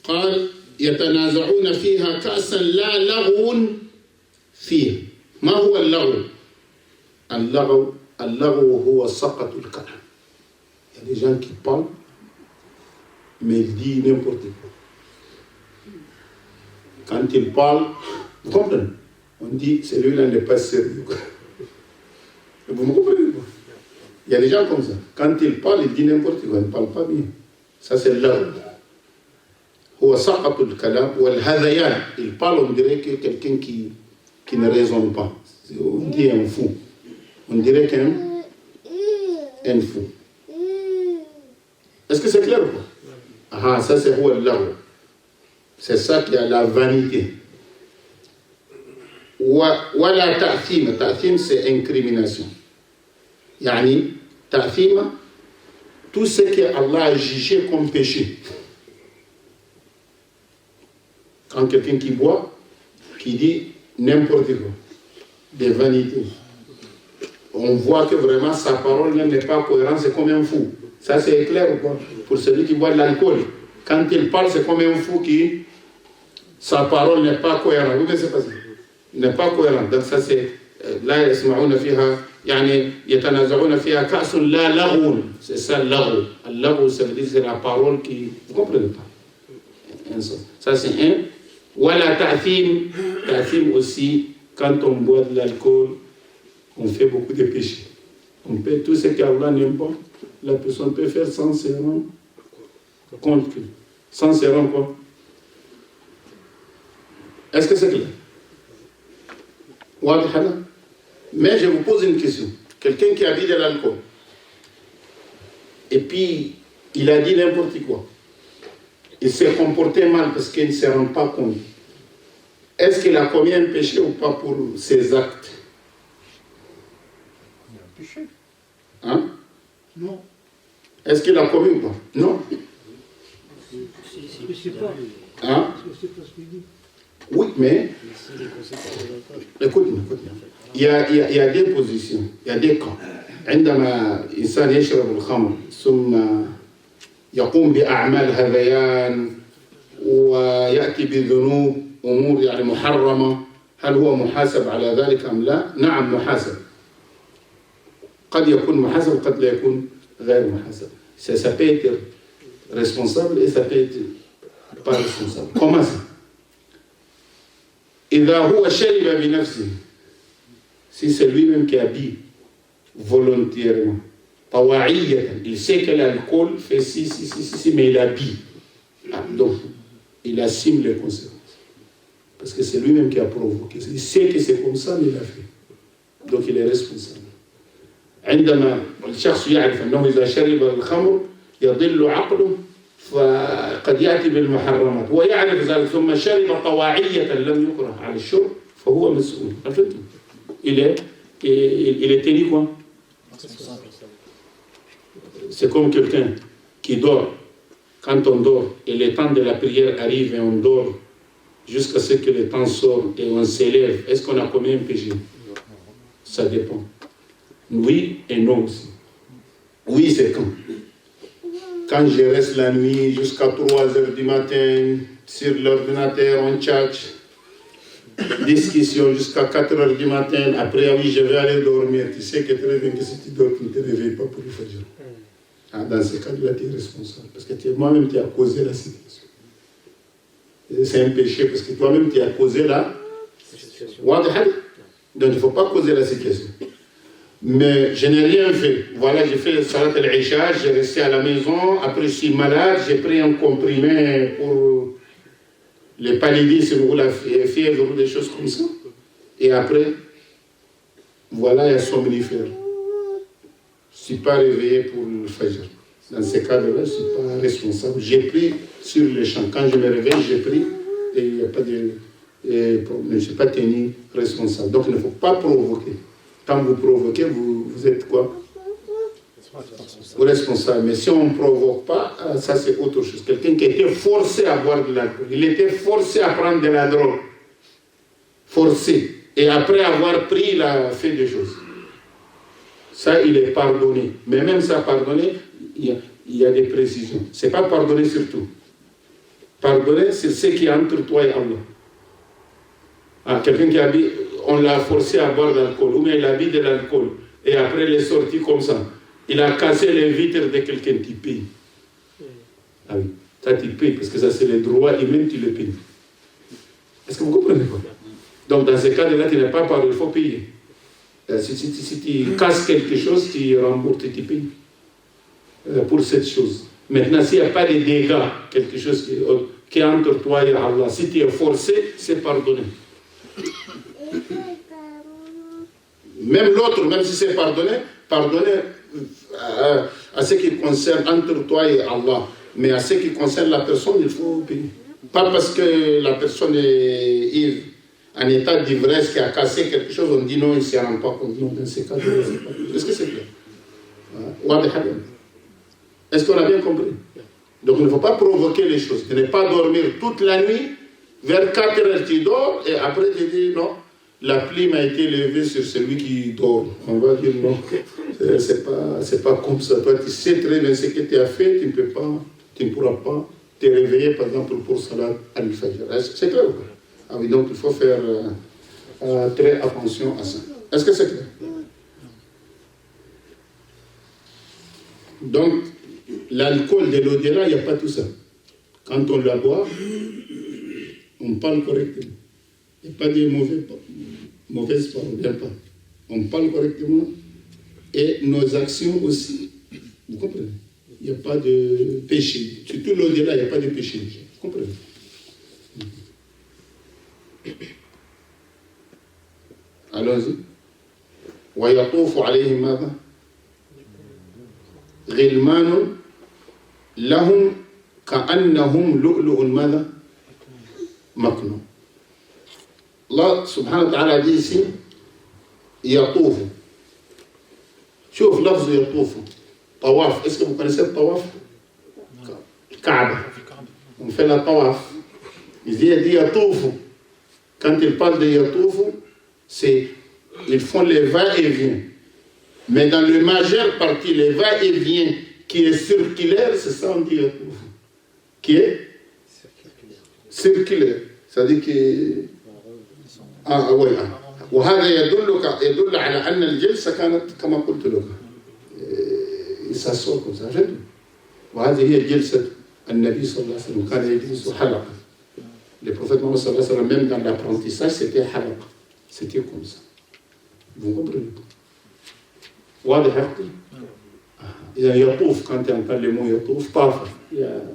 قال يتنازعون فيها كأسا لا لغو فيه. ما هو اللغو؟ اللغو هو سقط الكلام. Il y a des gens qui parlent, mais ils disent n'importe quoi. Quand ils parlent, vous comprenez? On dit celui-là n'est pas sérieux. Vous me comprenez? Il y a des gens comme ça. Quand ils parlent, ils disent n'importe quoi. Ils ne parlent pas bien. Ça, c'est l'art. Il parle, on dirait que quelqu'un qui ne raisonne pas. On dit un fou. On dirait qu'un fou. Est-ce que c'est clair ou pas? Ah, ça c'est l'art. C'est ça qui a la vanité. Wala ta'thim. Ta'thim, c'est incrimination. Yani, ta'thima, tout ce que Allah a jugé comme péché. Quand quelqu'un qui boit, qui dit n'importe quoi, des vanités, on voit que vraiment sa parole même n'est pas cohérente, c'est comme un fou. Ça c'est clair ou pas? Pour celui qui boit de l'alcool, quand il parle, c'est comme un fou qui, sa parole n'est pas cohérente. Vous savez pas ça? N'est pas cohérente. Donc ça c'est لا يسمعون فيها يعني يتنازعون فيها كأس لا لغو. C'est ça اللغو. اللغو, ça veut dire c'est la parole qui, vous comprenez pas? Ça c'est un. Wala ta'thim. Ta'thim aussi, quand on boit de l'alcool, on fait beaucoup de péchés. On fait tout ce qu'Allah n'aime pas. La personne peut faire sans se rendre compte. Sans se rendre compte. Est-ce que c'est clair? Mais je vous pose une question. Quelqu'un qui a bu de l'alcool, et puis il a dit n'importe quoi. Il s'est comporté mal parce qu'il ne se rend pas compte. Est-ce qu'il a commis un péché ou pas pour ses actes? Il y a un péché. Hein? Non. Est-ce qu'il a commis ou pas? Non. Je ne sais pas. Hein? Je ne sais pas ce qu'il dit. Oui, mais écoute-moi. Il y a des positions, il y a des cas. عندما إنسان يشرب الخمر ثم يقوم بأعمال هذيان ويأتي بذنوب أمور يعني محرمة، هل هو محاسب على ذلك أم لا؟ نعم محاسب. قد يكون محاسب وقد لا يكون غير محاسب. Ça peut être responsable et ça peut être pas responsable. Comment ça? إذا هو شرب بنفسه, si c'est lui-même qui a bu volontairement, il sait que l'alcool fait si, mais il a bu. Donc, il assume les conséquences. Parce que c'est lui-même qui a provoqué. Il sait que c'est comme ça, mais il a fait. Donc, il est responsable. عندما الشخص يعرف أنه إذا شرب الخمر يضل عقله فقد يأتي بالمحرمات ويعرف ذلك ثم شرب طواعية لم يكره على الشرب فهو مسؤول. Il est tenu quoi? C'est comme quelqu'un qui dort. Quand on dort et le temps de la prière arrive et on dort jusqu'à ce que le temps sorte et on s'élève, est-ce qu'on a commis un péché? Ça dépend. Oui et non aussi. Oui, c'est quand? Quand je reste la nuit jusqu'à 3h du matin sur l'ordinateur, on chat, discussion jusqu'à 4h du matin, après oui, je vais aller dormir. Tu sais que très bien que si tu dors, tu ne te réveilles pas pour le fajr. Ah, dans ce cas-là, tu es responsable. Parce que moi-même, tu as causé la situation. C'est un péché parce que toi-même, tu as causé la situation. Donc, il ne faut pas causer la situation. Mais je n'ai rien fait. Voilà, j'ai fait le salat al-Isha, j'ai resté à la maison. Après, je suis malade, j'ai pris un comprimé pour les paludismes ou la fièvre ou des choses comme ça. Et après, voilà, il y a somnifère. Je ne suis pas réveillé pour le fajr. Dans ces cas-là, je ne suis pas responsable. J'ai pris sur le champ. Quand je me réveille, j'ai pris et il n'y a pas de... je ne suis pas tenu responsable. Donc, il ne faut pas provoquer. Quand vous provoquez, vous êtes quoi? Vous responsable. Mais si on ne provoque pas, ça c'est autre chose. Quelqu'un qui était forcé à boire de l'alcool. Il était forcé à prendre de la drogue. Forcé. Et après avoir pris, il a fait des choses. Ça, il est pardonné. Mais même ça, pardonné, il y a des précisions. Ce n'est pas pardonné sur tout. Pardonné, c'est ce qui est entre toi et Allah. Ah, quelqu'un qui a dit, on l'a forcé à boire de l'alcool, ou bien il a bu de l'alcool, et après il est sorti comme ça. Il a cassé les vitres de quelqu'un qui paye. Ah oui, ça tu payes, parce que ça c'est les droits humains, tu les payes. Est-ce que vous comprenez quoi? Donc dans ce cas-là, tu n'es pas pardonné, il faut payer. Si tu casses quelque chose, tu rembourses et tu payes pour cette chose. Maintenant, s'il n'y a pas de dégâts, quelque chose qui est entre toi et Allah, si tu es forcé, c'est pardonné. Même l'autre, même si c'est pardonné à ce qui concerne entre toi et Allah. Mais à ce qui concerne la personne, il faut payer. Pas parce que la personne est en état d'ivresse qui a cassé quelque chose, on dit non, il ne se rend pas compte. Non, dans ces cas, est-ce que c'est clair? Est-ce qu'on a bien compris? Donc il ne faut pas provoquer les choses. Tu ne pas dormir toute la nuit, vers 4 heures tu dors, et après tu dis non, la pluie m'a été levée sur celui qui dort. On va dire non, c'est pas comme ça. Toi tu sais très bien ce que tu as fait, tu ne pourras pas te réveiller par exemple pour Salat al-Fajr. C'est clair ou pas? Ah oui, donc il faut faire très attention à ça. Est-ce que c'est clair? Donc, l'alcool de l'au-delà, il n'y a pas tout ça. Quand on la boit, on parle correctement. Il n'y a pas de mauvaises paroles, bien pas. On parle correctement et nos actions aussi. Vous comprenez? Il n'y a pas de péché. Surtout l'au-delà, il n'y a pas de péché. Vous comprenez? Allons-y. ويطوف عليهم ماذا؟ غلمان لهم كأنهم لؤلؤ ماذا؟ مكنون. Allah subhanahu wa ta'ala dit ici يطوف. شوف لفظ يطوف. طواف. Est-ce que vous connaissez le tawaf? Kaaba. On fait la tawaf. Il dit يطوف. Quand il parle de يطوف, c'est ils font les va-et-vient. Mais dans le majeure partie, les va-et-vient qui est circulaire, c'est ça on dit qui est circulaire. C'est-à-dire que وهذا يدل على أن الجلسة كانت كما قلت لك يساسون comme ça. وهذه هي جلسة النبي صلى الله عليه وسلم كان يجلس حلقة. Le prophète Mohammed صلى الله عليه وسلم même dans l'apprentissage c'était حلقة. C'était comme ça. Vous comprenez? واضح يا أختي؟ إذا يطوف quand tu entends le mot يطوف طاف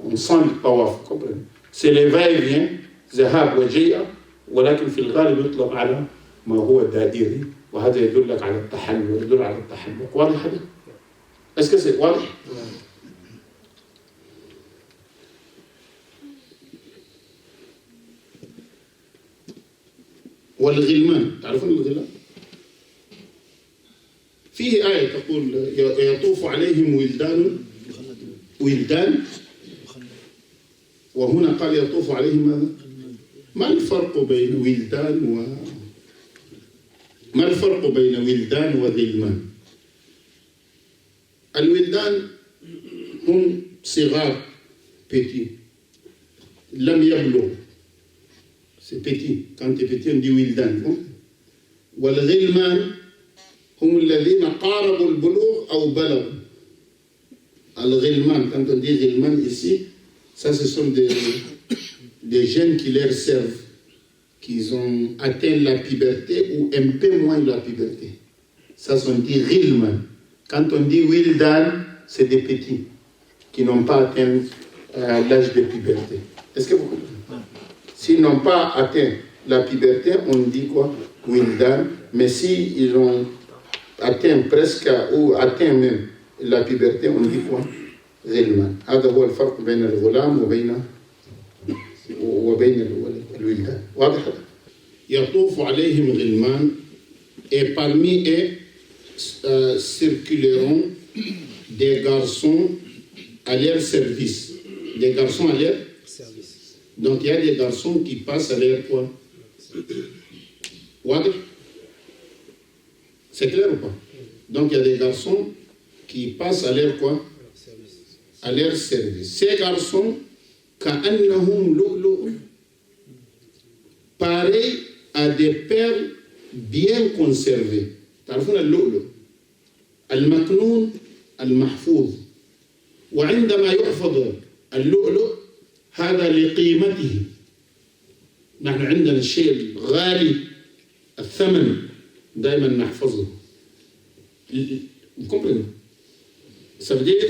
on sent le طواف. Vous comprenez? C'est le va-et-vient ذهاب وجيء ولكن في الغالب يطلق على ما هو دائري وهذا يدلك على التحلل ويدل على التحلق. واضح هذا؟ Est-ce que c'est واضح؟ والغلمان، تعرفون الغلمان؟ فيه آية تقول يطوف عليهم ولدان وهنا قال يطوف عليهم ماذا؟ ما الفرق بين ولدان وغلمان؟ الولدان هم صغار petits لم يبلغ c'est petit quand tu es petit on dit ولدان والغلمان هم الذين قاربوا البلوغ أو بلغوا. الغلمان, quand on dit غلمان ici, ça ce sont des jeunes qui leur servent, qui ont atteint la puberté ou un peu moins la puberté. Ça on dit غلمان. Quand on dit wildan, c'est des petits qui n'ont pas atteint l'âge de puberté. Est-ce que vous comprenez? S'ils n'ont pas atteint la puberté, on dit quoi? Wildan. Mais s'ils ont atteint presque ou atteint même la puberté, on dit quoi? غلمان. هذا هو الفرق بين الغلام وبين الولدان. واضح؟ يطوف عليهم غلمان et parmi eux circuleront des garçons à leur service. Des garçons à leur service. Donc il y a des garçons qui passent à leur quoi? Waouh. C'est clair ou pas? Donc il y a des garçons qui passent à leur quoi? À leur service. Ces garçons, كأنهم لؤلؤ, pareils à des perles bien conservées. تعرفون اللؤلؤ المكنون المحفوظ. وعندما يحفظ اللؤلؤ هذا لقيمته. نحن عندنا الشيء الغالي الثمن دائما نحفظه. Vous comprenez? Ça veut dire,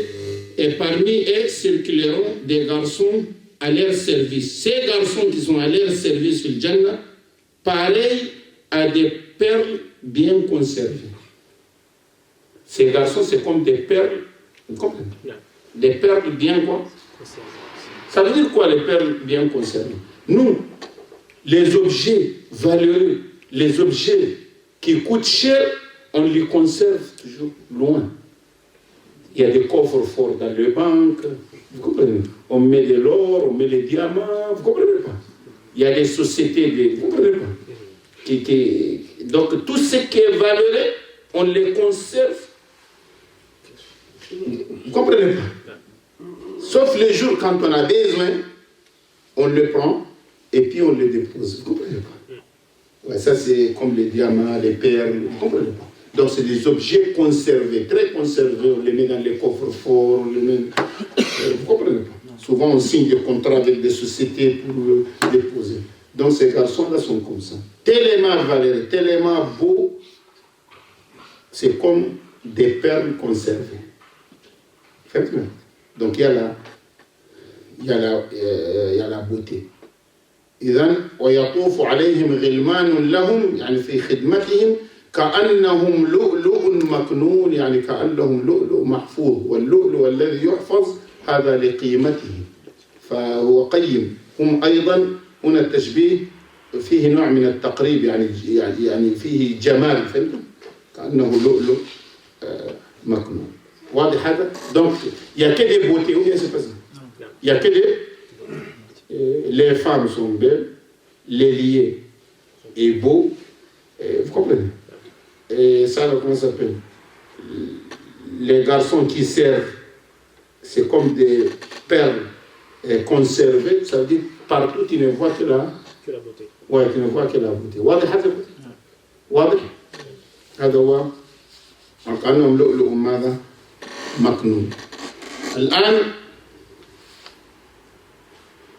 et parmi eux circuleront des garçons à leur service. Ces garçons qui sont à leur service fil Jannah, pareils à des perles bien conservées. Ces garçons, c'est comme des perles, vous comprenez? Des perles bien quoi? Ça veut dire quoi les perles bien conservées? Nous, les objets valeureux, les objets qui coûtent cher, on les conserve toujours loin. Il y a des coffres forts dans les banques, vous comprenez? On met de l'or, on met les diamants, vous comprenez pas? Il y a des sociétés, vous comprenez pas? Donc tout ce qui est valeureux, on les conserve. Vous comprenez pas? Sauf les jours quand on a besoin, on le prend et puis on le dépose. Vous comprenez pas? Ouais, ça c'est comme les diamants, les perles, vous comprenez pas? Donc c'est des objets conservés, très conservés, on les met dans les coffres forts, on les met... vous comprenez pas? Souvent on signe des contrats avec des sociétés pour déposer. Donc ces garçons-là sont comme ça. Tellement valeureux, tellement beaux, c'est comme des perles conservées. Faites-le. Donc il y a la beauté. إذن ويطوف عليهم غلمان لهم يعني في خدمتهم كأنهم لؤلؤ مكنون يعني كأنهم لؤلؤ محفوظ واللؤلؤ الذي يحفظ هذا لقيمته فهو قيم. هم أيضا هنا التشبيه فيه نوع من التقريب يعني فيه جمال فهمتم كأنه لؤلؤ مكنون. واضح هذا؟ Donc il y a que des beautés ou bien c'est pas ça? Il y a que des les femmes sont belles, les liés est beau, vous comprenez? Et ça, comment ça s'appelle? Les garçons qui servent, c'est comme des perles conservées, ça veut dire partout tu ne vois que la beauté. Ouais, tu ne vois que la beauté. واضح هذا؟ واضح؟ هذا هو كأنهم لؤلؤ ماذا؟ مكنون. الآن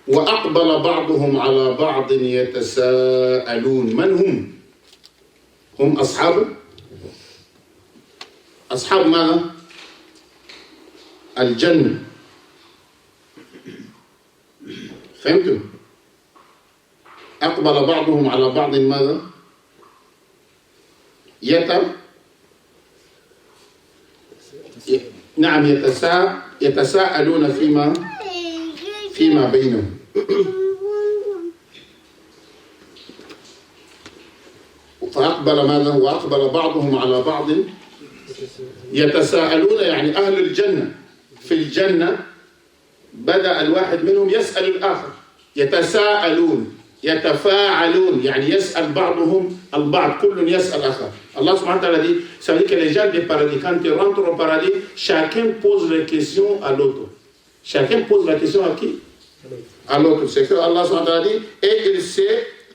وأقبل بعضهم على بعض يتساءلون. من هم؟ هم أصحاب ماذا؟ الجنة. فهمتم؟ أقبل بعضهم على بعض ماذا؟ نعم يتساءلون فيما بينهم. وأقبل بعضهم على بعض يتساءلون يعني أهل الجنة في الجنة بدأ الواحد منهم يسأل الآخر يتساءلون يتفاعلون يعني يسأل بعضهم البعض كل يسأل الآخر. Allah subhanahu wa ta'ala dit, ça veut dire que les gens du paradis, quand ils rentrent au paradis, chacun pose les questions à l'autre. Chacun pose la question à qui? À l'autre. C'est que Allah subhanahu wa ta'ala dit, et ils se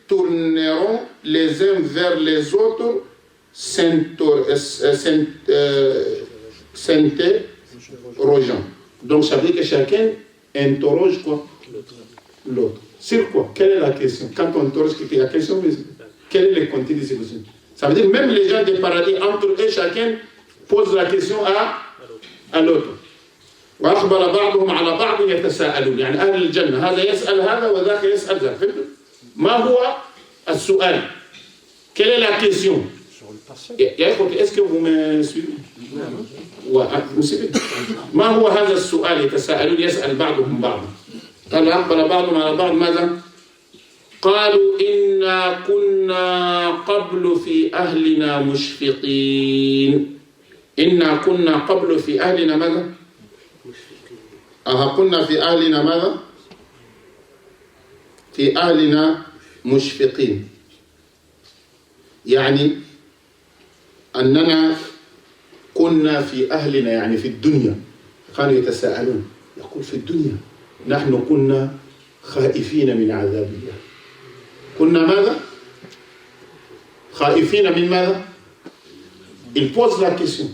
tourneront les uns vers les autres, s'interrogeant. Donc ça veut dire que chacun interroge quoi? L'autre. Sur quoi? Quelle est la question? Quand on interroge la question, quel est le contenu de ces questions? Ça veut dire même les gens des paradis, entre eux, chacun pose la question à l'autre. وأقبل بعضهم على بعض يتساءلون يعني أهل الجنة هذا يسأل هذا وذاك يسأل ذاك. ما هو السؤال? Quelle est la question? Est-ce que vous me suivez؟ ما هو هذا السؤال يتساءلون يسأل بعضهم بعضا. قال أقبل بعضهم على بعض ماذا؟ قالوا إنا كنا قبل في أهلنا مشفقين. إنا كنا قبل في أهلنا ماذا؟ كنا في أهلنا ماذا؟ في أهلنا مشفقين يعني أننا كنا في أهلنا يعني في الدنيا. كانوا يتساءلون يقول في الدنيا نحن كنا خائفين من عذاب الله. كنا ماذا؟ خائفين من ماذا؟ Il pose la question.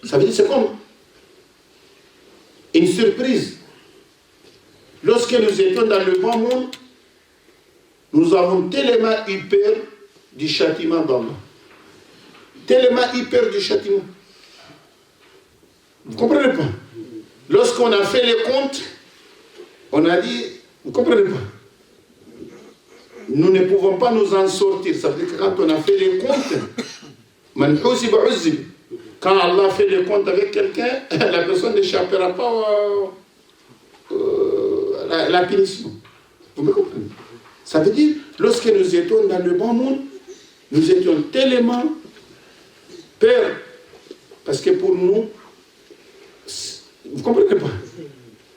Ça veut dire c'est comme une surprise. Lorsque nous étions dans le bon monde, nous avons tellement eu peur du châtiment d'Allah. Tellement eu peur du châtiment. Vous ne comprenez pas? Lorsqu'on a fait les comptes, on a dit, vous ne comprenez pas? Nous ne pouvons pas nous en sortir. Ça veut dire que quand on a fait les comptes, quand Allah fait les comptes avec quelqu'un, la personne n'échappera pas à la punition. Vous me comprenez? Ça veut dire, lorsque nous étions dans le bon monde, nous étions tellement peur. Parce que pour nous, vous ne comprenez pas?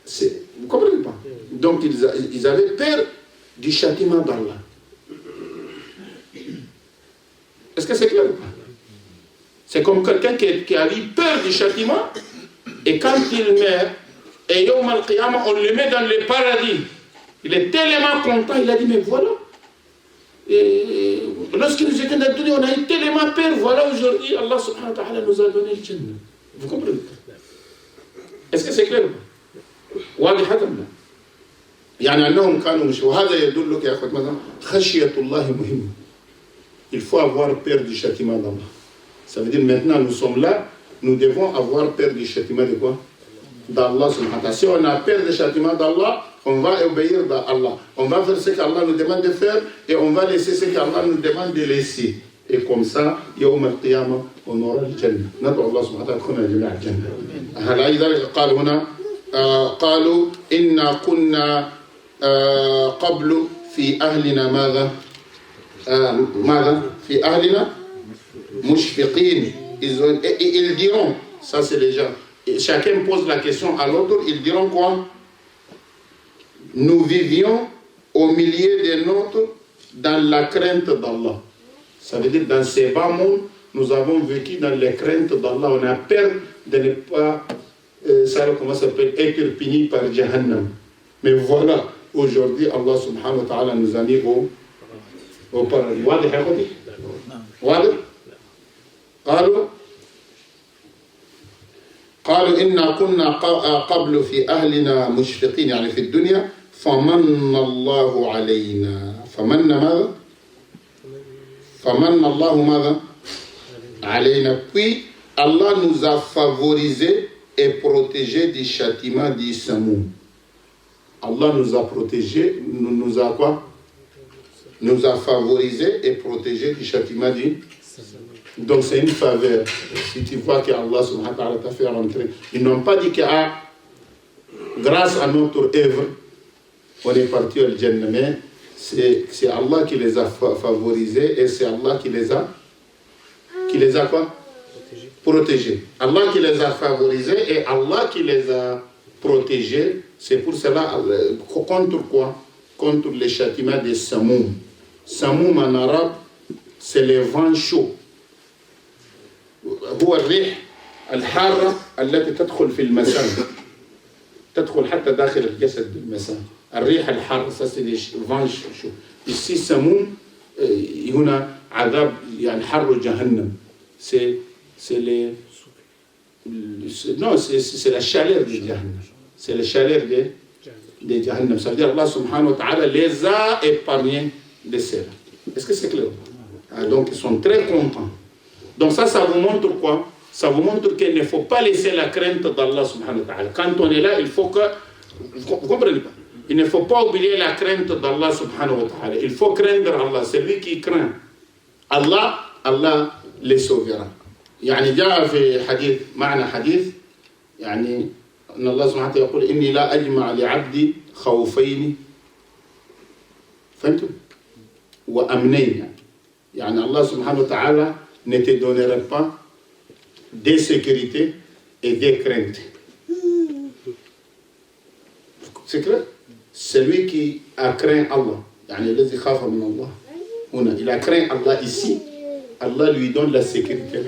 Vous ne comprenez pas? Donc ils avaient peur du châtiment d'Allah. Est-ce que c'est clair ou pas? C'est comme quelqu'un qui a eu peur du châtiment, et quand il meurt, et Yawm al-Qiyamah, on le met dans le paradis. Il est tellement content, il a dit, mais voilà. Et lorsque nous étions dans le dunya, on a eu tellement peur, voilà aujourd'hui, Allah subhanahu wa ta'ala nous a donné le Jannah. Vous comprenez? Est-ce que c'est clair ou pas? واضح هذا؟ يعني أنهم كانوا مش وهذا يدلك يا أخوة مثلا خشية الله مهمة. Il faut avoir peur du châtiment d'Allah. Ça veut dire maintenant nous sommes là, nous devons avoir peur du châtiment de quoi? D'Allah subhanahu wa ta'ala. Si on a peur du châtiment d'Allah, on va obéir à Allah. On va faire ce qu'Allah nous demande de faire et on va laisser ce qu'Allah nous demande de laisser. Et comme ça, يوم القيامة on aura le Jannah. ندعو الله سبحانه وتعالى كنا جميع الجنة. هلا إذا قال هنا قالوا إنا كنا قبل في أهلنا ماذا؟ ماذا؟ في أهلنا مشفقين. Ils diront, ça c'est les gens, chacun pose la question à l'autre, ils diront quoi? Nous vivions au milieu des nôtres dans la crainte d'Allah. Ça veut dire dans ces bas mondes, nous avons vécu dans les craintes d'Allah. On a peur de ne pas, comment ça s'appelle, être puni par Jahannam. Mais voilà, aujourd'hui, Allah subhanahu wa ta'ala nous a mis au paradis. واضح يا أخوتي؟ واضح؟ قالوا إنا كنا قبل في أهلنا مشفقين يعني في الدنيا فمن الله علينا. فمن ماذا؟ فمن الله ماذا؟ علينا. Puis Allah nous a favorisés et protégés du châtiment du Samoum. Allah nous a protégés, nous a quoi? Nous a favorisés et protégés du châtiment du. Donc c'est une faveur. Si tu vois que Allah subhanahu wa ta'ala t'a fait rentrer, ils n'ont pas dit que grâce à notre œuvre, on est parti au Jannah, mais c'est Allah qui les a favorisés et c'est Allah qui les a quoi? Protégés. Allah qui les a favorisés et Allah qui les a protégés. C'est pour cela, contre quoi? Contre les châtiments des Samoum. Samoum en arabe, c'est les vents chauds. هو الريح الحارة التي تدخل في المسام تدخل حتى داخل الجسد بالمسام الريح الحارة ça c'est des vents chauds ici سموم هنا عذاب يعني حر جهنم c'est les non c'est la chaleur de Jahannam c'est la chaleur de Jahannam ça veut dire Allah subhanahu wa ta'ala les a épargnés de cela. Est-ce que c'est clair? Donc ils sont très contents. Donc ça vous montre quoi? Ça vous montre qu'il ne faut pas laisser la crainte d'Allah subhanahu wa ta'ala. Quand on est là, il faut que... Vous comprenez pas? Il ne faut pas oublier la crainte d'Allah subhanahu wa ta'ala. Il faut craindre Allah. C'est lui qui craint. Allah les sauvera. يعني جاء في حديث معنى حديث يعني أن الله سبحانه وتعالى يقول إني لا أجمع لعبدي خوفين فهمتم؟ وأمنين يعني الله سبحانه وتعالى ne te donnera pas des sécurités et des craintes. C'est clair? Celui qui a craint Allah, il a craint Allah ici, Allah lui donne la sécurité.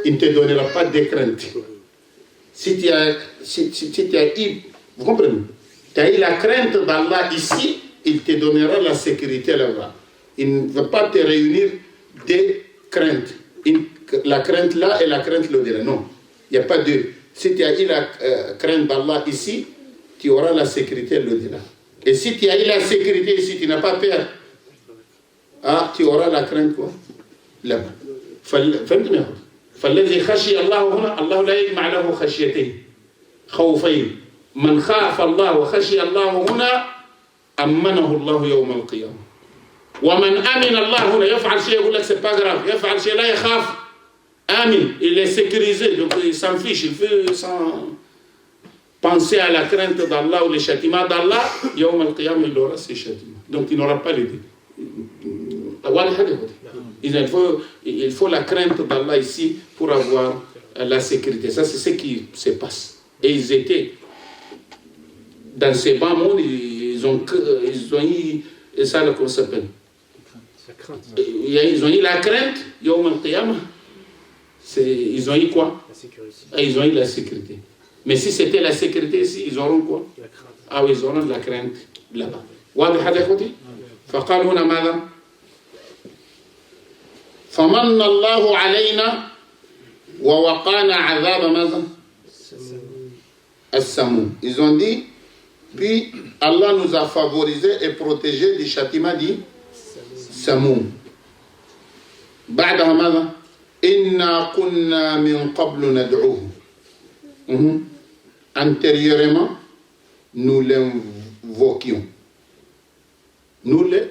Il ne te donnera pas de crainte. Si tu as eu, vous comprenez? Tu as eu la crainte d'Allah ici, il te donnera la sécurité là-bas. Il ne va pas te réunir des craintes. La crainte là et la crainte là-delà. Non, il n'y a pas de... Si tu as eu la crainte d'Allah ici, tu auras la sécurité là-delà. Et si tu as eu la sécurité ici, tu n'as pas peur, tu auras la crainte quoi? Là-bas. فهمتني؟ فالذي خشي الله هنا الله لا يجمع له خشيتين خوفين من خاف الله وخشي الله هنا أمنه الله يوم القيامة ومن أمن الله هنا يفعل شيء يقول لك c'est pas grave يفعل شيء لا يخاف آمن il est sécurisé donc il s'en fiche il fait sans penser à la crainte d'Allah ou les châtiments d'Allah يوم القيامة il aura ses châtiments donc il n'aura pas les deux. Il faut la crainte d'Allah ici pour avoir la sécurité. Ça, c'est ce qui se passe. Et ils étaient dans ces bas mondes, ils ont eu, et ça, comment ça s'appelle? Ils ont eu la crainte, Yawm al-Qiyamah. Ils ont eu quoi? La sécurité. Ils ont eu la sécurité. Mais si c'était la sécurité ici, ils auront quoi? La crainte. Ah oui, ils auront la crainte là-bas. واضح هذا يا اخوتي؟ فقال هنا ماذا؟ فمن الله علينا ووقانا عذاب ماذا؟ السموم. Ils ont dit, puis Allah nous a favorisés et protégés du châtiment du Samoum. بعدها ماذا؟ إنا كنا من قبل ندعوه. Antérieurement, nous l'invoquions. Nous les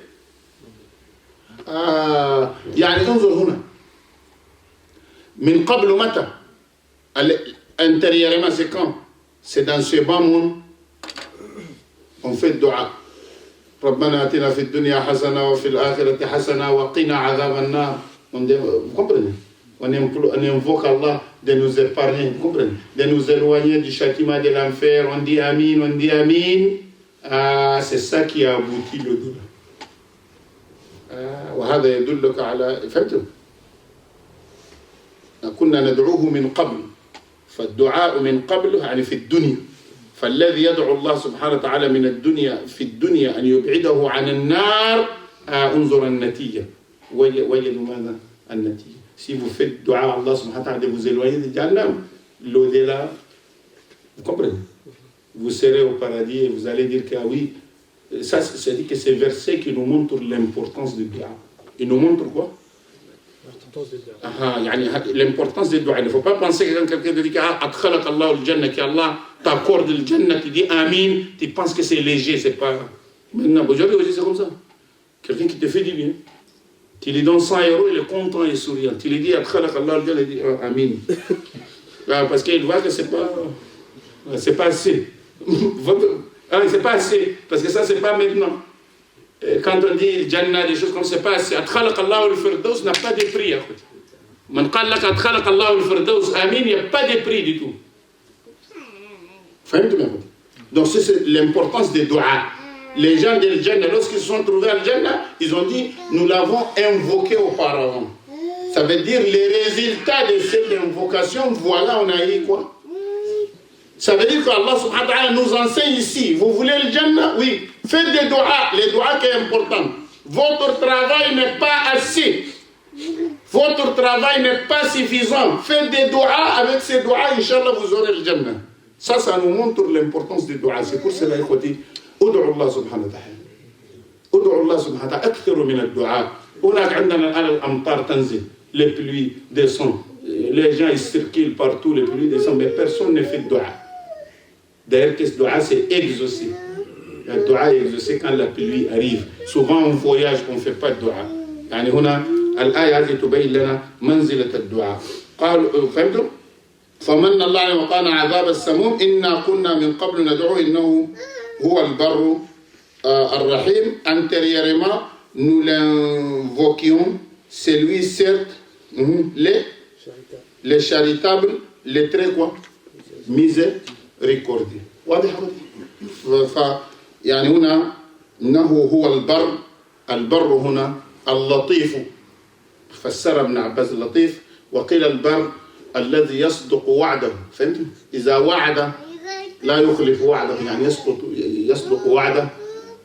يعني انظر هنا من قبل متى intérieurement c'est quand c'est dans ce bas monde on fait dua ربنا آتنا في الدنيا حسنة وفي الآخرة حسنة وقنا عذاب النار vous comprenez on invoque Allah de nous épargner vous comprenez de nous éloigner du châtiment de l'enfer on dit Amin c'est ça qui a abouti le doula. وهذا يدلك على فهمتم؟ كنا ندعوه من قبل فالدعاء من قبل يعني في الدنيا فالذي يدعو الله سبحانه وتعالى من الدنيا في الدنيا أن يبعده عن النار انظر النتيجة وجدوا ماذا النتيجة si vous faites dua à Allah subhanahu wa ta'ala de vous éloigner de Jahannam l'au-delà vous comprenez vous serez au paradis et vous allez dire que oui ça dit que ces versets qui nous montrent l'importance du dua. Ils nous montrent quoi? L'importance du dua. Il ne faut pas penser que quand quelqu'un te dit qu'Adkhalak Allah al-Jannah, qu'Allah t'accorde le Jannah, tu dis Amin, tu penses que c'est léger, c'est pas. Maintenant, aujourd'hui c'est comme ça. Quelqu'un qui te fait du bien, tu lui donnes 100 €, il est content et souriant. Tu lui dis Adkhalak Allah al-Jannah, il dit Amin. Parce qu'il voit que c'est pas assez. C'est pas assez, parce que ça, c'est pas maintenant. quand on dit Jannah, des choses comme ça, c'est Adkhalaq Allah al-Firdaus n'a pas de prix. Man qala lak Adkhalaq Allah al-Firdaus, Amin, il n'y a pas de prix du tout. Donc c'est l'importance des doigts. Les gens de Jannah, lorsqu'ils se sont trouvés à Jannah, ils ont dit, nous l'avons invoqué auparavant. Ça veut dire les résultats de cette invocation, voilà, on a eu quoi? Ça veut dire qu'Allah subhanahu wa ta'ala nous enseigne ici. Vous voulez le Jannah? Oui. Faites des doigts. Les doigts qui est important. Votre travail n'est pas assez. Votre travail n'est pas suffisant. Faites des doigts. Avec ces doigts, Inch'Allah, vous aurez le Jannah. Ça nous montre l'importance des doigts. C'est pour cela, écoutez, Ud'u Allah subhanahu wa ta'ala. Ud'u Allah subhanahu wa ta'ala. Akthiru min ad-du'a. هناك عندنا الآن الأمطار تنزل. Les pluies descendent. Les gens ils circulent partout, les pluies descendent, mais personne ne fait de doua. D'ailleurs, que ce doua c'est exaucé. Le doua est exaucé quand la pluie arrive. Souvent en voyage, on ne fait pas de doua. يعني هنا الآية هذه تبين لنا منزلة الدعاء. قالوا فهمتم؟ فمن الله عليه وقانا عذاب السموم إنا كنا من قبل ندعو إنه هو البر الرحيم. Antérieurement, nous l'invoquions, c'est lui certes les charitables, les très quoi? Miséricordieux. واضح يعني هنا إنه هو البر هنا اللطيف فسر ابن عباس اللطيف وقيل البر الذي يصدق وعده. فهمت؟ إذا وعد لا يخلف وعده يعني يصدق وعده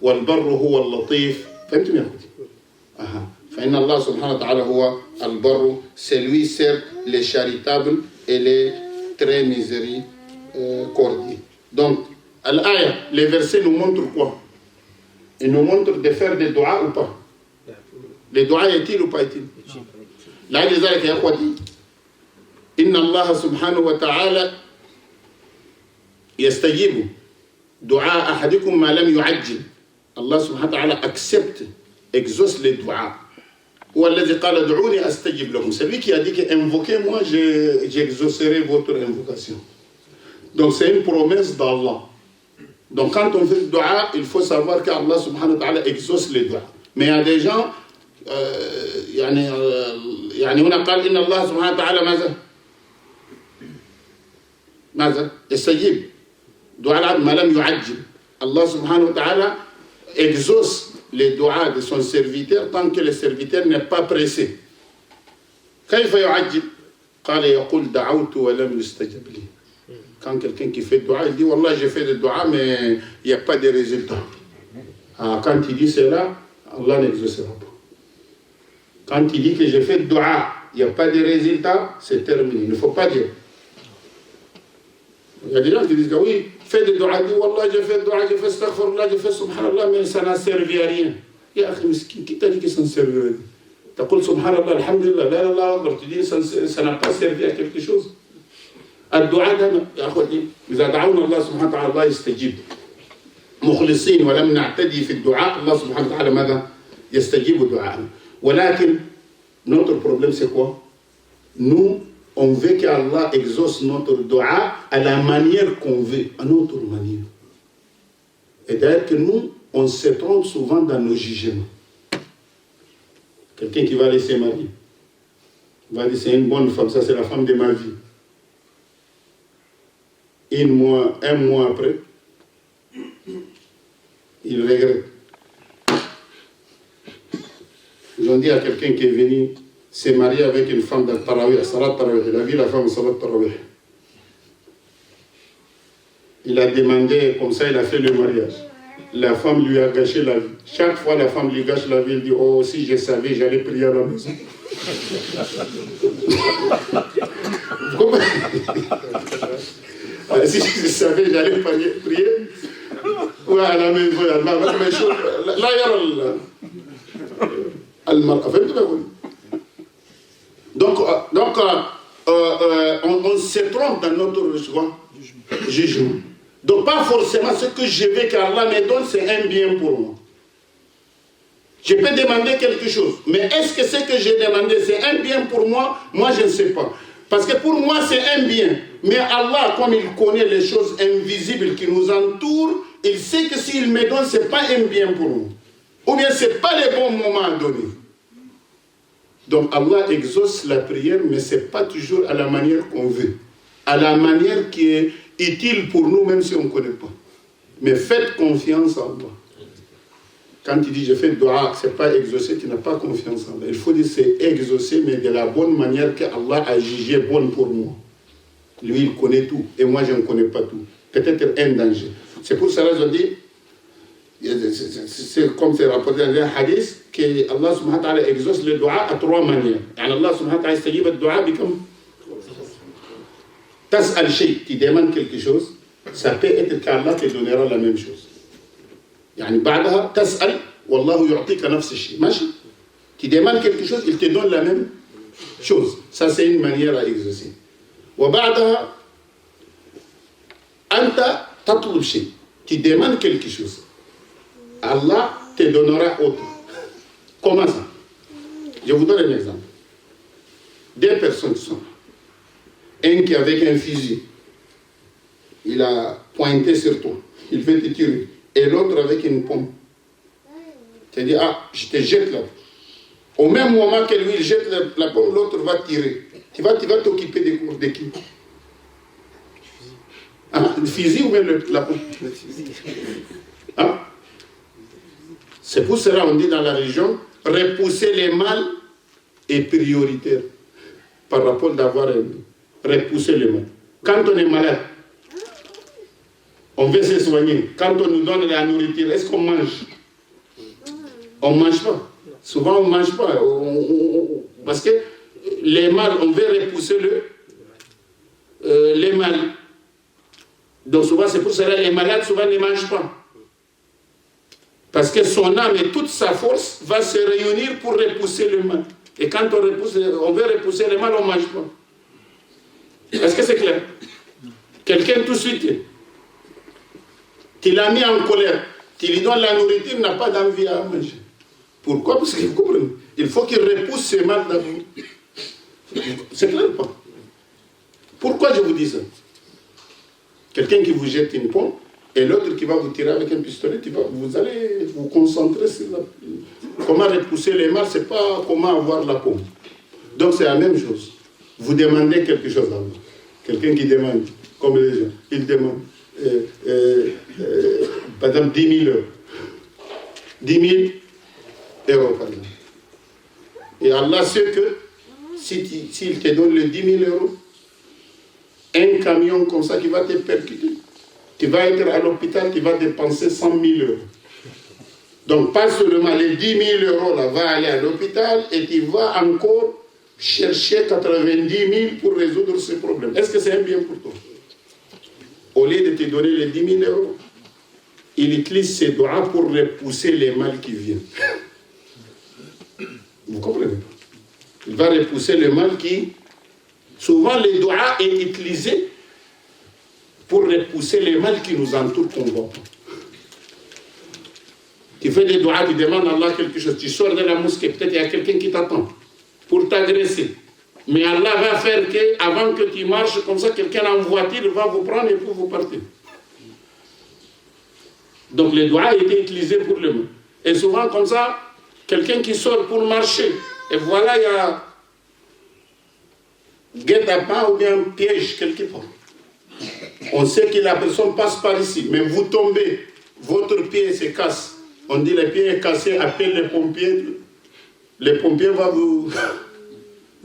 والبر هو اللطيف. فهمتم يا أخوتي؟ فإن الله سبحانه وتعالى هو البر, c'est lui certes les charitables et les très miséricordieux. Donc, l'aya, les versets nous montrent quoi? Ils nous montrent de faire des doigts ou pas? Les doigts est-il ou pas est-il? Là, les ayats, يا أخوتي, إن الله سبحانه وتعالى يستجيب دعاء أحدكم ما لم يعجل. Allah subhanahu wa ta'ala accepte, exauce les doigts. Ou الذي قال ادعوني أستجب لكم. C'est lui qui a dit que invoquez-moi, j'exaucerai votre invocation. Donc c'est une promesse d'Allah. Donc quand on fait le dua, il faut savoir qu'Allah subhanahu wa ta'ala exauce les doigts. Mais il y a des gens, يعني هنا قال إن الله سبحانه وتعالى ماذا؟ يستجيب دعاء العبد ما لم يعجل. Allah subhanahu wa ta'ala exauce les doigts de son serviteur tant que le serviteur n'est pas pressé. كيف يعجل؟ قال يقول دعوت ولم يستجب لي. Quand quelqu'un qui fait dua, il dit Wallah, j'ai fait des doigts, mais il n'y a pas de résultat. Quand il dit cela, Allah n'exaucera pas. Quand il dit que j'ai fait dua, il n'y a pas de résultat, c'est terminé. Il ne faut pas dire. Il y a des gens qui disent oui, fais des doigts, dis Wallah, j'ai fait dua, j'ai fait astaghfirullah, j'ai fait subhanallah, mais ça n'a servi à rien. Ya akhi miskin, qui t'a dit que ça ne servi à rien? Tu dis subhanallah, alhamdulillah, la ilaha illallah, tu dis ça n'a pas servi à quelque chose. الدعاء ده يا اخوتي اذا دعونا الله سبحانه وتعالى الله يستجيب مخلصين ولم نعتدي في الدعاء الله سبحانه وتعالى ماذا يستجيب دعاءنا ولكن notre problème c'est quoi? Nous on veut qu'Allah exauce notre dua à la manière qu'on veut, à notre manière. Et d'ailleurs que nous on se trompe souvent dans nos jugements. Quelqu'un qui va aller se marier va dire c'est une bonne femme, ça c'est la femme de ma vie. Un mois après, il regrette. Ils ont dit à quelqu'un qui est venu se marier avec une femme dans Tarawih, Salat Tarawih. Il a vu la femme Salat Tarawih. Il a demandé, comme ça il a fait le mariage. La femme lui a gâché la vie. Chaque fois la femme lui gâche la vie, il dit oh si je savais, j'allais prier à la maison. Vous comprenez? Si je savais, j'allais prier. Ouais, à la maison, là, il y a donc, on se trompe dans notre jugement. Donc, pas forcément ce que je veux qu'Allah me donne, c'est un bien pour moi. Je peux demander quelque chose, mais est-ce que ce que j'ai demandé, c'est un bien pour moi? Moi, je ne sais pas. Parce que pour moi, c'est un bien. Mais Allah, comme il connaît les choses invisibles qui nous entourent, il sait que s'il me donne, ce n'est pas un bien pour nous. Ou bien ce n'est pas le bon moment à donner. Donc Allah exauce la prière, mais ce n'est pas toujours à la manière qu'on veut. À la manière qui est utile pour nous, même si on ne connaît pas. Mais faites confiance en Allah. Quand tu dis je fais dua, ce n'est pas exaucé, tu n'as pas confiance en Allah. Il faut dire c'est exaucé, mais de la bonne manière que Allah a jugé bonne pour moi. Lui, il connaît tout, et moi, je ne connais pas tout. Peut-être un danger. C'est pour cela que je dis, c'est comme c'est rapporté dans un hadith, que Allah subhanahu wa ta'ala exauce le dua à 3 manières. Et Allah subhanahu wa ta'ala istajib le dua comme tas'al shay, tu demandes quelque chose, ça peut être qu'Allah te donnera la même chose. يعني بعدها تسأل والله يعطيك نفس الشيء ماشي. Tu demandes quelque chose, il te donne la même chose. Ça c'est une manière à exaucer. وبعدها أنت تطلب شيء. Tu demandes quelque chose. Allah te donnera autre. Comment ça? Je vous donne un exemple. 2 personnes sont là. Un qui avec un fusil, il a pointé sur toi, il veut te tirer. Et l'autre avec une pompe. Tu dis, ah, je te jette là. Au même moment que lui, il jette la pompe, l'autre va tirer. Tu vas t'occuper de qui? Ah, le fusil ou bien la pompe? Ah? C'est pour cela qu'on dit dans la région, repousser les mal est prioritaire par rapport d'avoir repousser les mal. Quand on est malade, on veut se soigner. Quand on nous donne la nourriture, est-ce qu'on mange? On ne mange pas. Souvent, on ne mange pas. Parce que les mal, on veut repousser les mal. Donc souvent, c'est pour cela que les malades, souvent, ne mangent pas. Parce que son âme et toute sa force va se réunir pour repousser le mal. Et quand on veut repousser le mal, on ne mange pas. Est-ce que c'est clair? Quelqu'un tout de suite, tu l'as mis en colère, tu lui donnes la nourriture, il n'a pas d'envie à manger. Pourquoi? Parce que vous comprenez, il faut qu'il repousse ses mal d'amour. C'est clair ou pas? Pourquoi je vous dis ça? Quelqu'un qui vous jette une pompe, et l'autre qui va vous tirer avec un pistolet, vous allez vous concentrer sur comment repousser les mal, c'est pas comment avoir la pompe. Donc c'est la même chose. Vous demandez quelque chose à vous. Quelqu'un qui demande, comme les gens, il demande, par exemple, 10 000 euros. 10 000 euros, par exemple. Et Allah sait que s'il te donne les 10 000 euros, un camion comme ça qui va te percuter, tu vas être à l'hôpital, tu vas dépenser 100 000 euros. Donc, pas seulement les 10 000 euros là, va aller à l'hôpital et tu vas encore chercher 90 000 pour résoudre ce problème. Est-ce que c'est un bien pour toi? Au lieu de te donner les 10 000 euros, il utilise ses doigts pour repousser les mal qui viennent. Vous comprenez? Il va repousser le mal qui... Souvent, le doigt est utilisé pour repousser les mal qui nous entourent qu'on ne voit pas. Tu fais des doigts, tu demandes à Allah quelque chose, tu sors de la mosquée, peut-être il y a quelqu'un qui t'attend pour t'agresser. Mais Allah va faire que, avant que tu marches comme ça, quelqu'un en voiture va vous prendre et puis vous partez. Donc les doigts étaient utilisés pour le mal. Et souvent comme ça, quelqu'un qui sort pour marcher, et voilà, il y a guet-apens ou bien un piège quelque part. On sait que la personne passe par ici, mais vous tombez, votre pied se casse. On dit le pied est cassé, appelle les pompiers. Les pompiers vont vous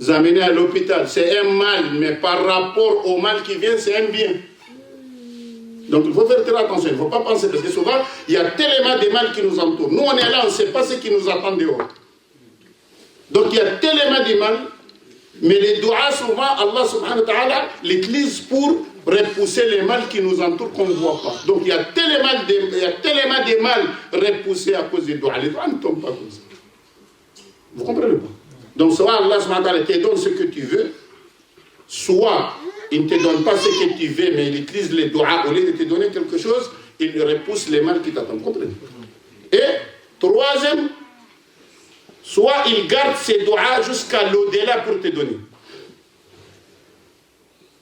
amener à l'hôpital. C'est un mal, mais par rapport au mal qui vient, c'est un bien. Donc il faut faire très attention, il ne faut pas penser, parce que souvent, il y a tellement de mal qui nous entourent. Nous, on est là, on ne sait pas ce qui nous attend dehors. Donc il y a tellement de mal, mais les doigts, souvent, Allah subhanahu wa ta'ala l'utilise pour repousser les mal qui nous entourent qu'on ne voit pas. Donc il y a tellement de mal repoussés à cause des doigts. Les doigts ne tombent pas comme ça. Vous comprenez pas? Donc soit Allah subhanahu wa ta'ala te donne ce que tu veux, soit il ne te donne pas ce que tu veux, mais il utilise les doigts, au lieu de te donner quelque chose, il repousse les mal qui t'attendent. Vous comprenez? Et troisième, soit il garde ses doigts jusqu'à l'au-delà pour te donner.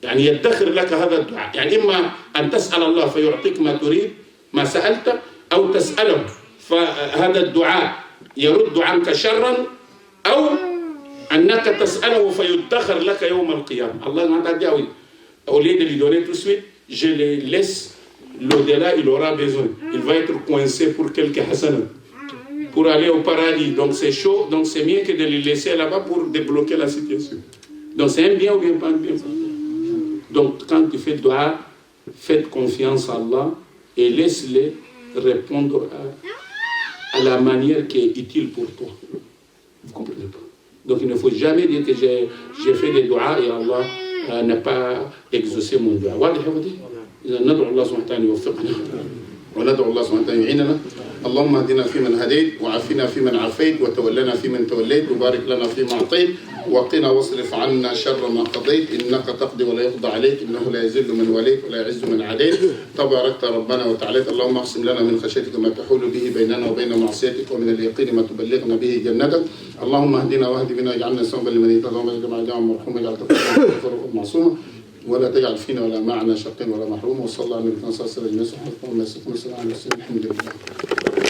يعني يدخر لك هذا الدعاء يعني إما أن تسأل الله فيعطيك ما تريد ما سألت أو تسأله فهذا الدعاء يرد عنك شرا أو أنك تسأله فيدخر لك يوم القيامة. Allah m'a dit, oui, au lieu de lui donner tout de suite, je le laisse, l'au-delà, il aura besoin. Il va être coincé pour quelques hasanat, pour aller au paradis. Donc c'est chaud, donc c'est mieux que de le laisser là-bas pour débloquer la situation. Donc c'est un bien ou bien pas un bien. Donc quand tu fais dua, faites confiance à Allah et laisse-le répondre à la manière qui est utile pour toi. Vous comprenez pas? Donc il ne faut jamais dire que j'ai fait des doigts et Allah n'a pas exaucé mon doigt. ندعو الله سبحانه وتعالى يوفقنا وندعو الله سبحانه وتعالى يعيننا. اللهم اهدنا فيمن هديت وعافنا فيمن عافيت وتولنا فيمن توليت وبارك لنا فيما اعطيت وقنا واصرف عنا شر ما قضيت انك تقضي ولا يقضى عليك انه لا يذل من وليت ولا يعز من عاديت تباركت ربنا وتعاليت. اللهم اقسم لنا من خشيتك ما تحول به بيننا وبين معصيتك ومن اليقين ما تبلغنا به جنتك. اللهم اهدنا واهد بنا اجعلنا سببا لمن يتقون وجمع جامع مرحوم اجعل تقوى معصومه ولا تجعل فينا ولا معنا شق ولا محروم. وصلى الله على النبي صلى الله عليه وسلم. الحمد لله.